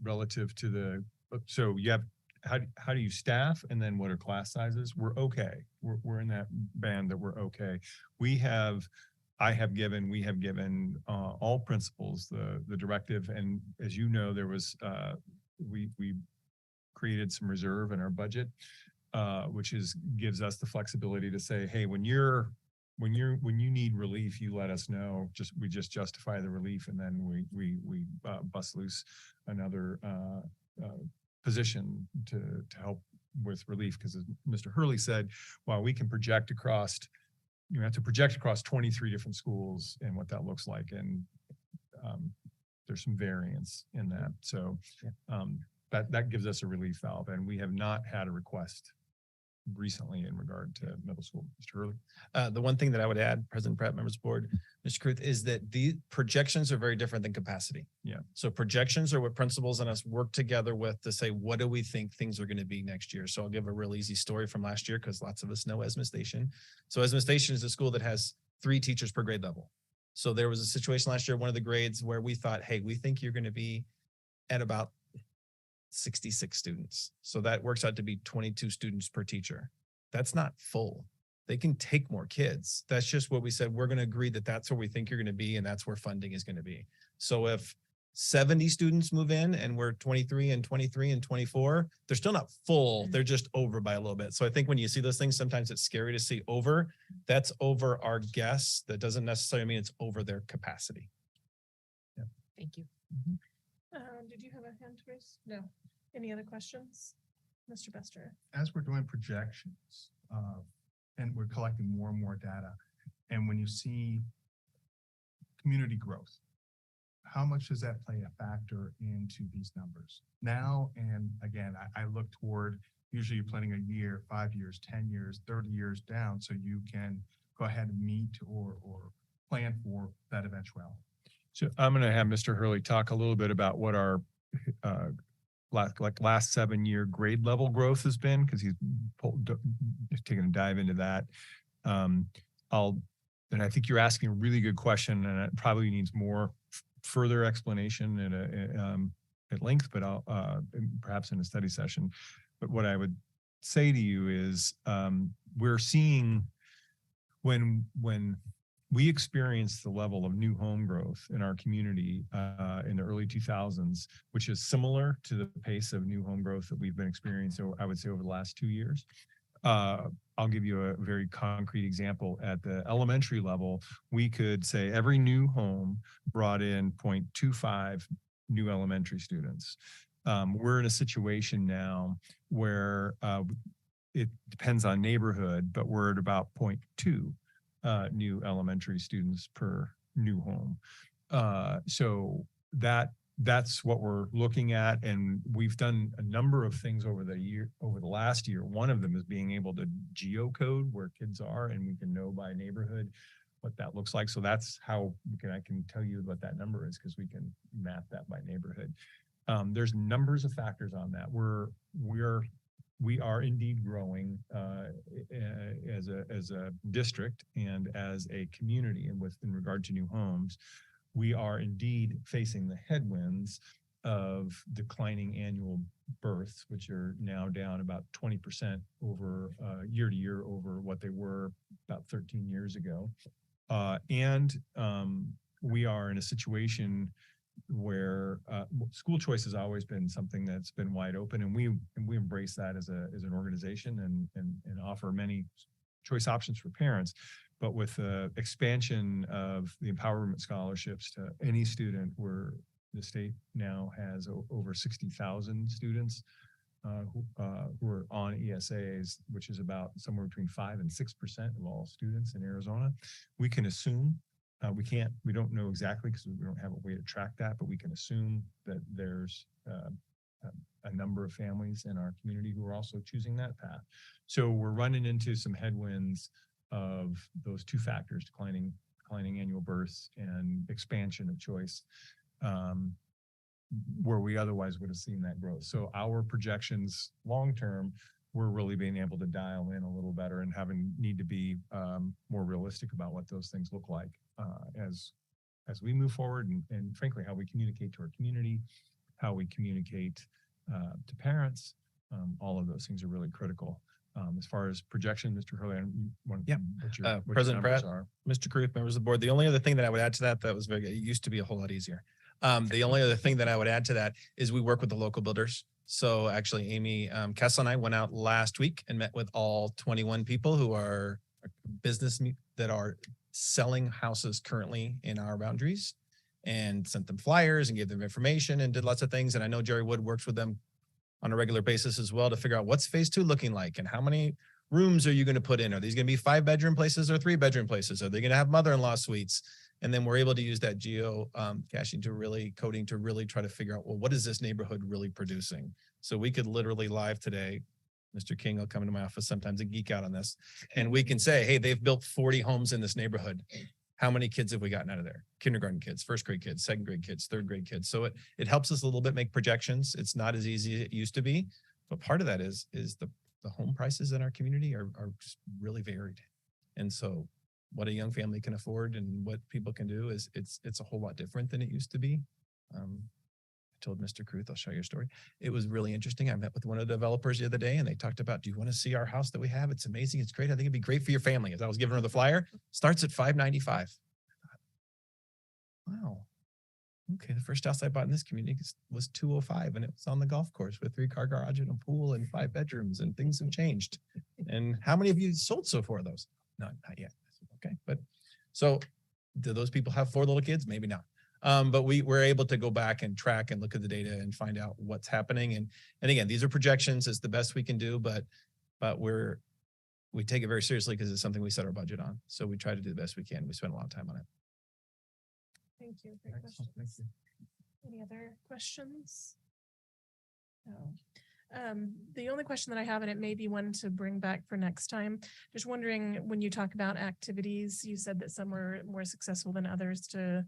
relative to the, so you have, how do you staff and then what are class sizes? We're okay. We're in that band that we're okay. We have given all principals the directive, and as you know, there was we created some reserve in our budget, which gives us the flexibility to say, hey, when you need relief, you let us know. We just justify the relief, and then we bust loose another position to help with relief. Because as Mr. Hurley said, while we can project across, you have to project across 23 different schools and what that looks like, and there's some variance in that. So that gives us a relief valve, and we have not had a request recently in regard to middle school. Mr. Hurley? The one thing that I would add, President Pratt, members of the board, Mr. Kruth, is that the projections are very different than capacity. Yeah. So projections are what principals and us work together with to say, what do we think things are going to be next year? So I'll give a real easy story from last year because lots of us know Esma Station. So Esma Station is a school that has 3 teachers per grade level. So there was a situation last year, one of the grades where we thought, hey, we think you're going to be at about 66 students. So that works out to be 22 students per teacher. That's not full. They can take more kids. That's just what we said. We're going to agree that that's where we think you're going to be, and that's where funding is going to be. So if 70 students move in and we're 23 and 23 and 24, they're still not full. They're just over by a little bit. So I think when you see those things, sometimes it's scary to see over. That's over our guess. That doesn't necessarily mean it's over their capacity. Yeah. Thank you. Did you have a hand raised? No. Any other questions? Mr. Bester. As we're doing projections, and we're collecting more and more data, and when you see community growth, how much does that play a factor into these numbers? Now, and again, I look toward, usually you're planning a year, 5 years, 10 years, 30 years down, so you can go ahead and meet or plan for that eventuality. So I'm going to have Mr. Hurley talk a little bit about what our last 7-year grade level growth has been, because he's taking a dive into that. And I think you're asking a really good question, and it probably needs more further explanation at length, but I'll perhaps in a study session. But what I would say to you is we're seeing when we experienced the level of new home growth in our community in the early 2000s, which is similar to the pace of new home growth that we've been experiencing, I would say, over the last 2 years. I'll give you a very concrete example. At the elementary level, we could say every new home brought in 0.25 new elementary students. We're in a situation now where it depends on neighborhood, but we're at about 0.2 new elementary students per new home. So that's what we're looking at, and we've done a number of things over the last year. One of them is being able to geocode where kids are, and we can know by neighborhood what that looks like. So that's how I can tell you what that number is, because we can map that by neighborhood. There's numbers of factors on that. We are indeed growing as a district and as a community, and in regard to new homes, we are indeed facing the headwinds of declining annual births, which are now down about 20% over year to year over what they were about 13 years ago. And we are in a situation where school choice has always been something that's been wide open, and we embrace that as an organization and offer many choice options for parents. But with the expansion of the empowerment scholarships to any student, where the state now has over 60,000 students who are on ESAs, which is about somewhere between 5 and 6% of all students in Arizona, we can assume, we don't know exactly because we don't have a way to track that, but we can assume that there's a number of families in our community who are also choosing that path. So we're running into some headwinds of those two factors, declining annual births and expansion of choice, where we otherwise would have seen that growth. So our projections long-term, we're really being able to dial in a little better and need to be more realistic about what those things look like as we move forward, and frankly, how we communicate to our community, how we communicate to parents. All of those things are really critical. As far as projection, Mr. Hurley, what President Pratt, are. Mr. Carruth, members of the board, the only other thing that I would add to that was it used to be a whole lot easier. The only other thing that I would add to that is we work with the local builders. So actually, Amy Kessel and I went out last week and met with all 21 people who are business that are selling houses currently in our boundaries, and sent them flyers and gave them information and did lots of things. And I know Jerry Wood works with them on a regular basis as well to figure out what's phase 2 looking like and how many rooms are you going to put in? Are these going to be 5-bedroom places or 3-bedroom places? Are they going to have mother-in-law suites? And then we're able to use that coding to really try to figure out, well, what is this neighborhood really producing? So we could literally live today, Mr. King will come into my office sometimes and geek out on this, and we can say, hey, they've built 40 homes in this neighborhood. How many kids have we gotten out of there? Kindergarten kids, first grade kids, second grade kids, third grade kids. So it helps us a little bit make projections. It's not as easy as it used to be, but part of that is the home prices in our community are just really varied. And so what a young family can afford and what people can do is it's a whole lot different than it used to be. I told Mr. Carruth, I'll show you a story. It was really interesting. I met with one of the developers the other day, and they talked about, do you want to see our house that we have? It's amazing. It's great. I think it'd be great for your family. As I was giving her the flyer, starts at $595. Wow. Okay. The first house I bought in this community was $205, and it was on the golf course with 3-car garage and a pool and 5 bedrooms, and things have changed. And how many of you sold so far of those? No, not yet. Okay. But so do those people have 4 little kids? Maybe not. But we're able to go back and track and look at the data and find out what's happening. And again, these are projections. It's the best we can do, but we take it very seriously because it's something we set our budget on. So we try to do the best we can. We spend a lot of time on it. Thank you. Great questions. Any other questions? No. The only question that I have, and it may be one to bring back for next time, just wondering, when you talk about activities, you said that some were more successful than others to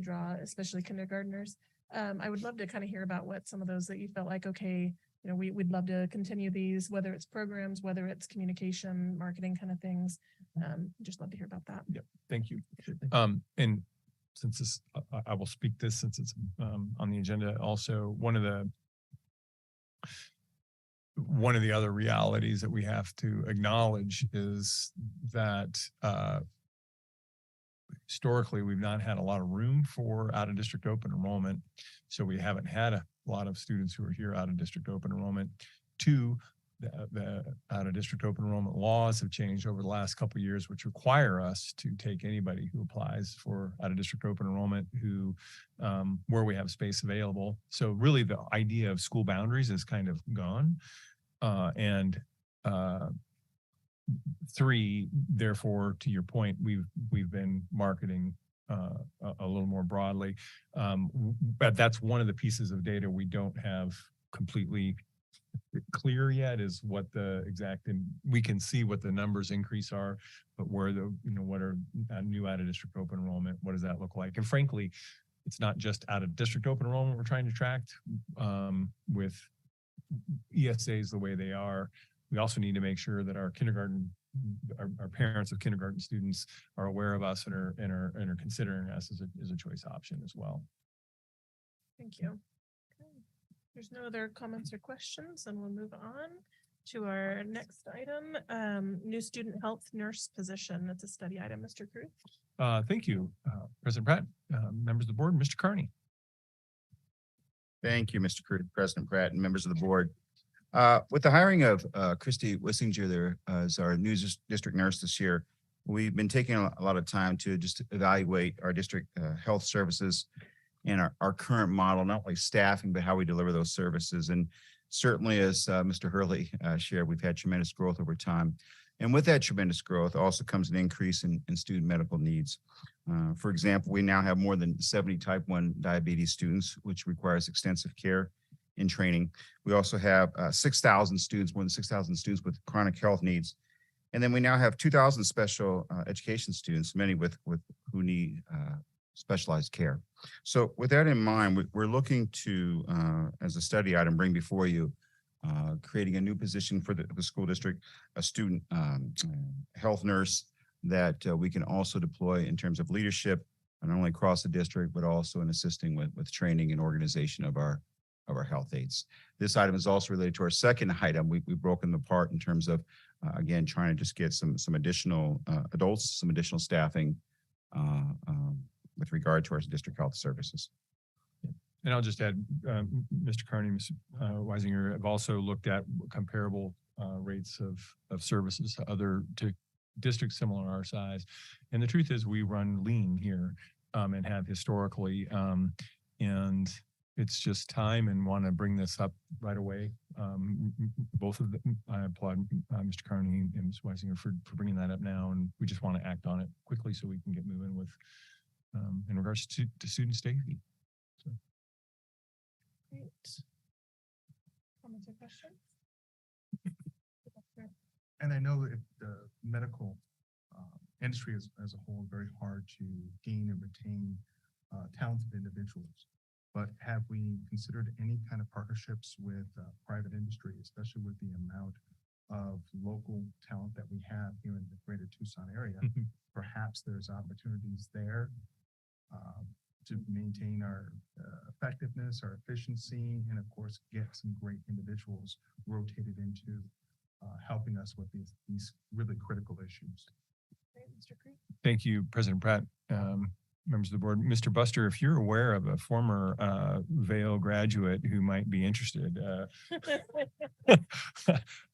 draw, especially kindergartners. I would love to kind of hear about what some of those that you felt like, okay, you know, we'd love to continue these, whether it's programs, whether it's communication, marketing kind of things. Just love to hear about that. Yep. Thank you. And since this, I will speak this since it's on the agenda. Also, one of the other realities that we have to acknowledge is that historically we've not had a lot of room for out of district open enrollment. So we haven't had a lot of students who are here out of district open enrollment. Two, the out of district open enrollment laws have changed over the last couple of years, which require us to take anybody who applies for out of district open enrollment who where we have space available. So really the idea of school boundaries is kind of gone. Three, therefore, to your point, we've been marketing a little more broadly. But that's one of the pieces of data we don't have completely clear yet, is what the exact, and we can see what the numbers increase are, but where the, you know, what are new out of district open enrollment, what does that look like? And frankly, it's not just out of district open enrollment we're trying to track with ESAs the way they are. We also need to make sure that our kindergarten, our parents of kindergarten students are aware of us and are considering us as a choice option as well. Thank you. Okay. There's no other comments or questions, and we'll move on to our next item, new student health nurse position. That's a study item, Mr. Cruz. Thank you, President Pratt, members of the board, Mr. Carney. Thank you, Mr. Cruz, President Pratt, and members of the board. With the hiring of Christy Wissinger there as our new district nurse this year, we've been taking a lot of time to just evaluate our district health services and our current model, not only staffing, but how we deliver those services. And certainly, as Mr. Hurley shared, we've had tremendous growth over time. And with that tremendous growth also comes an increase in student medical needs. For example, we now have more than 70 type 1 diabetes students, which requires extensive care and training. We also have 6,000 students, more than 6,000 students with chronic health needs. And then we now have 2,000 special education students, many with who need specialized care. So with that in mind, we're looking to, as a study item, bring before you, creating a new position for the school district, a student health nurse that we can also deploy in terms of leadership, not only across the district, but also in assisting with training and organization of our health aides. This item is also related to our second item. We've broken them apart in terms of, again, trying to just get some additional adults, some additional staffing with regard to our district health services. And I'll just add, Mr. Carney, Ms. Weisinger have also looked at comparable rates of services to districts similar to our size. And the truth is we run lean here and have historically, and it's just time, and want to bring this up right away. Both of them, I applaud Mr. Carney and Ms. Weisinger for bringing that up now, and we just want to act on it quickly so we can get moving with in regards to student safety. So. Great. Comments or questions? And I know that the medical industry as a whole is very hard to gain and retain talented individuals. But have we considered any kind of partnerships with private industry, especially with the amount of local talent that we have here in the greater Tucson area? Perhaps there's opportunities there to maintain our effectiveness, our efficiency, and of course, get some great individuals rotated into helping us with these really critical issues. Thank you, President Pratt. Members of the board, Mr. Buster, if you're aware of a former Vail graduate who might be interested,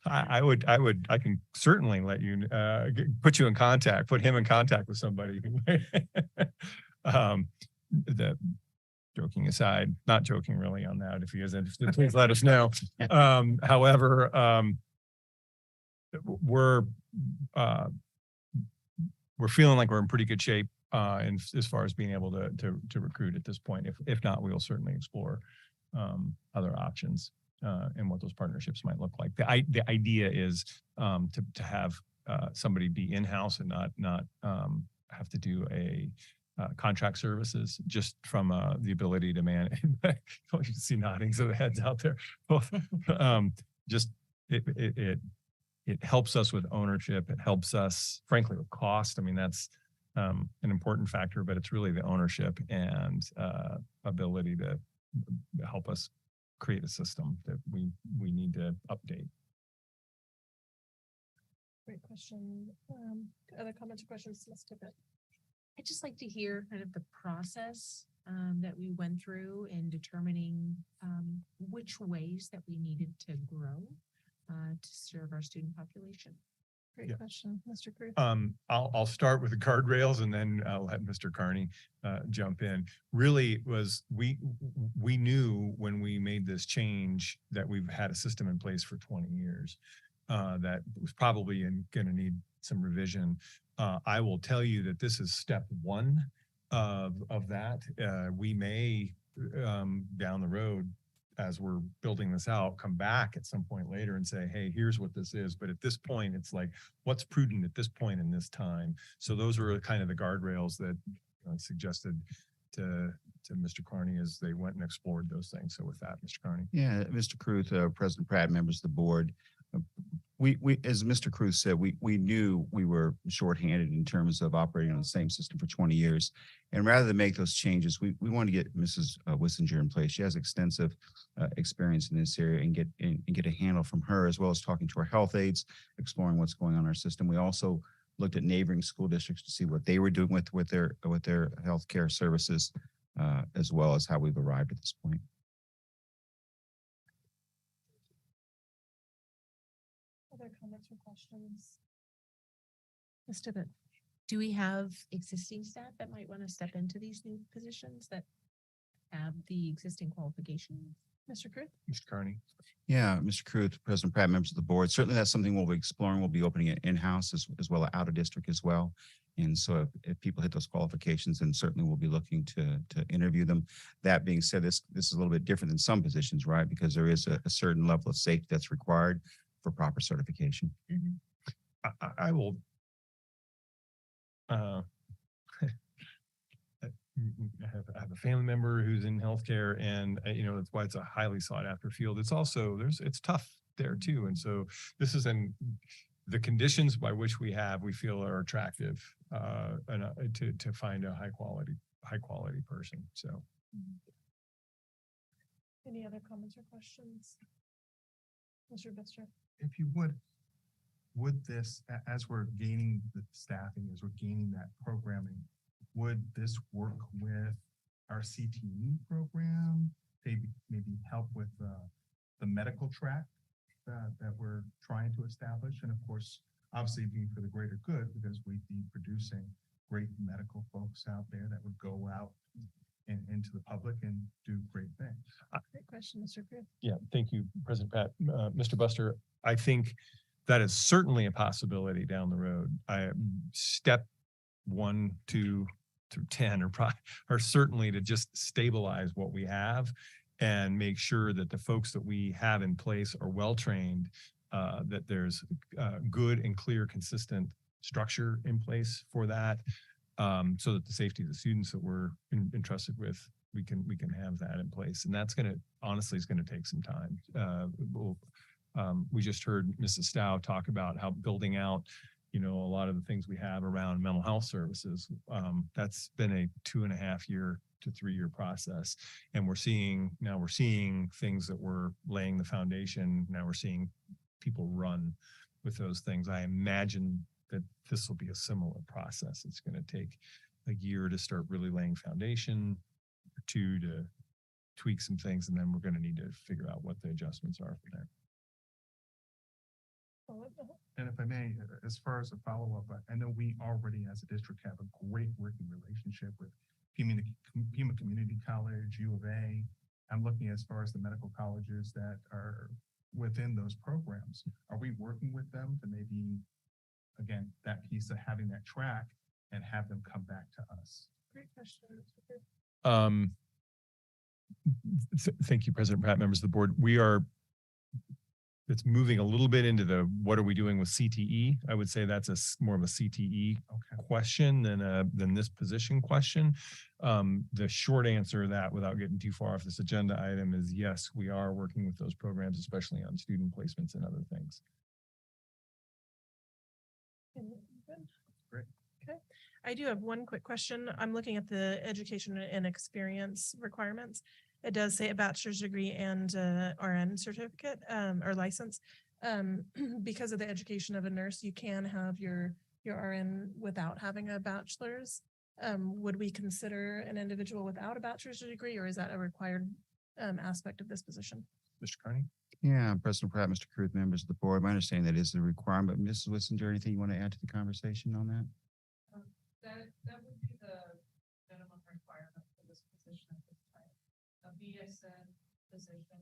I can certainly let you put him in contact with somebody. joking aside, not joking really on that. If you guys are interested, please let us know. However, we're feeling like we're in pretty good shape in as far as being able to recruit at this point. If not, we will certainly explore other options and what those partnerships might look like. The idea is to have somebody be in-house and not have to do a contract services, just from the ability to manage. You can see noddings of the heads out there. Just it helps us with ownership. It helps us, frankly, with cost. I mean, that's an important factor, but it's really the ownership and ability to help us create a system that we need to update. Great question. Other comments or questions? Let's take it. I'd just like to hear kind of the process that we went through in determining which ways that we needed to grow to serve our student population. Great question, Mr. Cruz. I'll start with the guardrails and then I'll let Mr. Carney jump in. Really was we knew when we made this change that we've had a system in place for 20 years that was probably going to need some revision. I will tell you that this is step one of that. We may down the road, as we're building this out, come back at some point later and say, hey, here's what this is. But at this point, it's like, what's prudent at this point in this time? So those are kind of the guardrails that I suggested to Mr. Carney as they went and explored those things. So with that, Mr. Carney. Yeah, Mr. Cruz, President Pratt, members of the board, we as Mr. Cruz said, we knew we were shorthanded in terms of operating on the same system for 20 years. And rather than make those changes, we want to get Mrs. Wissinger in place. She has extensive experience in this area and get a handle from her, as well as talking to our health aides, exploring what's going on in our system. We also looked at neighboring school districts to see what they were doing with their healthcare services, as well as how we've arrived at this point. Other comments or questions? Let's do it. Do we have existing staff that might want to step into these new positions that have the existing qualifications? Mr. Cruz? Mr. Carney. Yeah, Mr. Cruz, President Pratt, members of the board. Certainly that's something we'll be exploring. We'll be opening it in-house as well as out of district as well. And so if people hit those qualifications, then certainly we'll be looking to interview them. That being said, this is a little bit different than some positions, right? Because there is a certain level of safety that's required for proper certification. Mm-hmm. I will I have a family member who's in healthcare, and that's why it's a highly sought after field. It's also it's tough there too, and so this is the conditions by which we feel are attractive and to find a high quality person. So, any other comments or questions, Mr. Bister? If you would this, as we're gaining the staffing, as we're gaining that programming, would this work with our CTE program? Maybe help with the medical track that we're trying to establish, and of course, obviously being for the greater good, because we'd be producing great medical folks out there that would go out and into the public and do great things. Great question, Mr. Cruz. Yeah, thank you, President Pat. Mr. Buster, I think that is certainly a possibility down the road. Step 1, 2 through 10 are certainly to just stabilize what we have and make sure that the folks that we have in place are well trained, that there's good and clear, consistent structure in place for that, so that the safety of the students that we're entrusted with, we can have that in place. And that's honestly is going to take some time. We just heard Mrs. Stow talk about how building out a lot of the things we have around mental health services. That's been a 2.5 year to 3 year process. And we're seeing things that we're laying the foundation. Now we're seeing people run with those things. I imagine that this will be a similar process. It's going to take a year to start really laying foundation, or 2 to tweak some things, and then we're going to need to figure out what the adjustments are from there. And if I may, as far as a follow-up, I know we already as a district have a great working relationship with Pima Community College, U of A. I'm looking as far as the medical colleges that are within those programs. Are we working with them to maybe, again, that piece of having that track and have them come back to us? Great question. Thank you, President Pratt, members of the board. It's moving a little bit into the, what are we doing with CTE? I would say that's more of a CTE question than this position question. The short answer to that, without getting too far off this agenda item, is yes, we are working with those programs, especially on student placements and other things. Great. Okay. I do have one quick question. I'm looking at the education and experience requirements. It does say a bachelor's degree and RN certificate or license. Because of the education of a nurse, you can have your RN without having a bachelor's. Would we consider an individual without a bachelor's degree, or is that a required aspect of this position? Mr. Carney? Yeah, President Pratt, Mr. Cruz, members of the board, my understanding that is a requirement. Mrs. Wissinger, anything you want to add to the conversation on that? That would be the minimum requirement for this position at this time. A BSN position,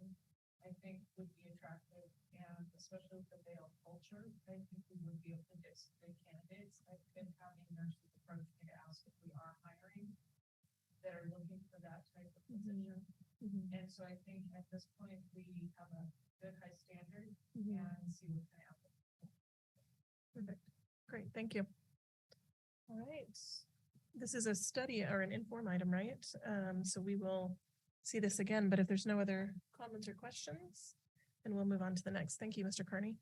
I think, would be attractive, and especially with the Vail culture, I think we would be able to get some good candidates. I've been having nurses approach me to ask if we are hiring that are looking for that type of position. And so I think at this point, we have a good high standard and see what can happen. Perfect. Great. Thank you. All right. This is a study or an inform item, right? So we will see this again, but if there's no other comments or questions, then we'll move on to the next. Thank you, Mr. Carney.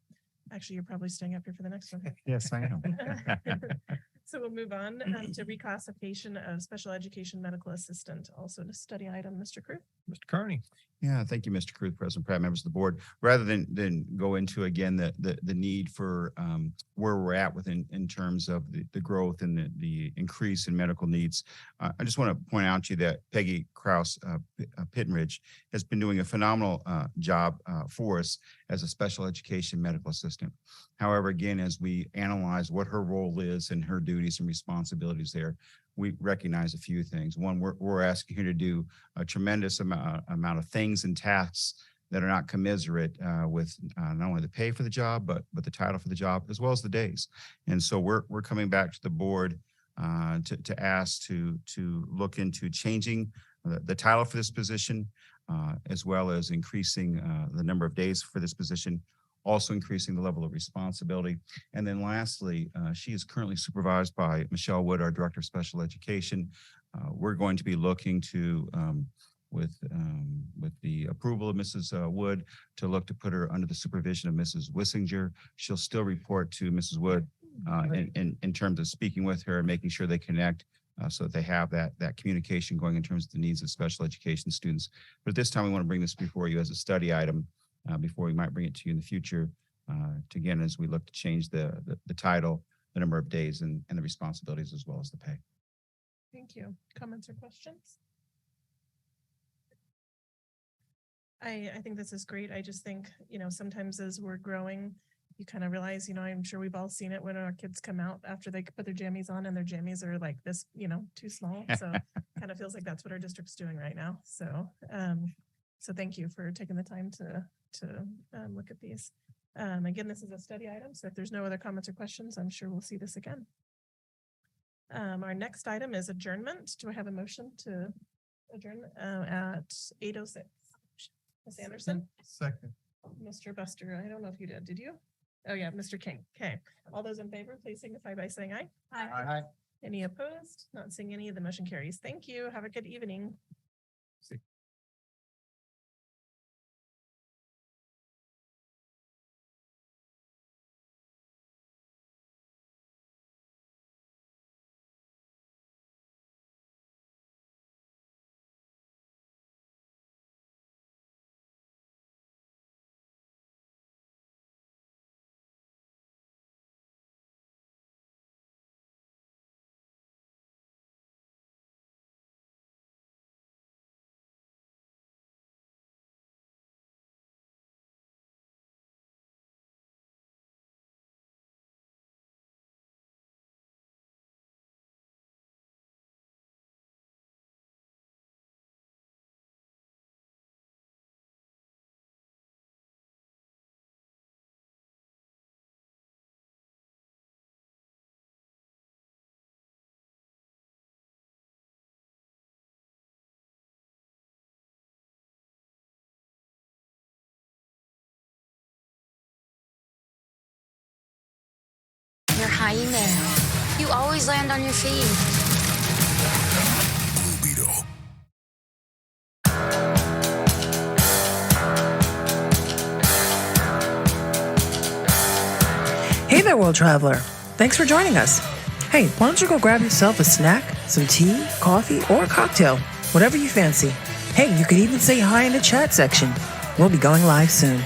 Actually, you're probably staying up here for the next one. Yes, I am. So we'll move on to reclassification of special education medical assistant, also a study item. Mr. Crew. Mr. Carney. Yeah, thank you, Mr. Cruz, President Pratt, members of the board. Rather than go into again the need for where we're at within in terms of the growth and the increase in medical needs, I just want to point out to you that Peggy Krause Pittenridge has been doing a phenomenal job for us as a special education medical assistant. However, again, as we analyze what her role is and her duties and responsibilities there, we recognize a few things. One, we're asking her to do a tremendous amount of things and tasks that are not commensurate with not only the pay for the job, but the title for the job, as well as the days. And so we're coming back to the board to ask to look into changing the title for this position, as well as increasing the number of days for this position, also increasing the level of responsibility. And then lastly, she is currently supervised by Michelle Wood, our Director of Special Education. We're going to be looking to, with the approval of Mrs. Wood, to look to put her under the supervision of Mrs. Wissinger. She'll still report to Mrs. Wood in terms of speaking with her and making sure they connect so that they have that communication going in terms of the needs of special education students. But at this time, we want to bring this before you as a study item before we might bring it to you in the future, to again, as we look to change the title, the number of days and the responsibilities, as well as the pay. Thank you. Comments or questions? I think this is great. I just think, sometimes as we're growing, you kind of realize, I'm sure we've all seen it when our kids come out after they put their jammies on and their jammies are like this, too small. So kind of feels like that's what our district's doing right now. So, so thank you for taking the time to look at these. Again, this is a study item, so if there's no other comments or questions, I'm sure we'll see this again. Our next item is adjournment. Do I have a motion to adjourn at 8:06? Ms. Anderson? Second. Mr. Buster, I don't know if you did you? Oh yeah, Mr. King. Okay. All those in favor, please signify by saying aye. Aye. Any opposed? Not seeing any. The motion carries. Thank you. Have a good evening. Hi there. You always land on your feet. Hey there, world traveler. Thanks for joining us. Hey, why don't you go grab yourself a snack, some tea, coffee, or a cocktail, whatever you fancy. Hey, you could even say hi in the chat section. We'll be going live soon.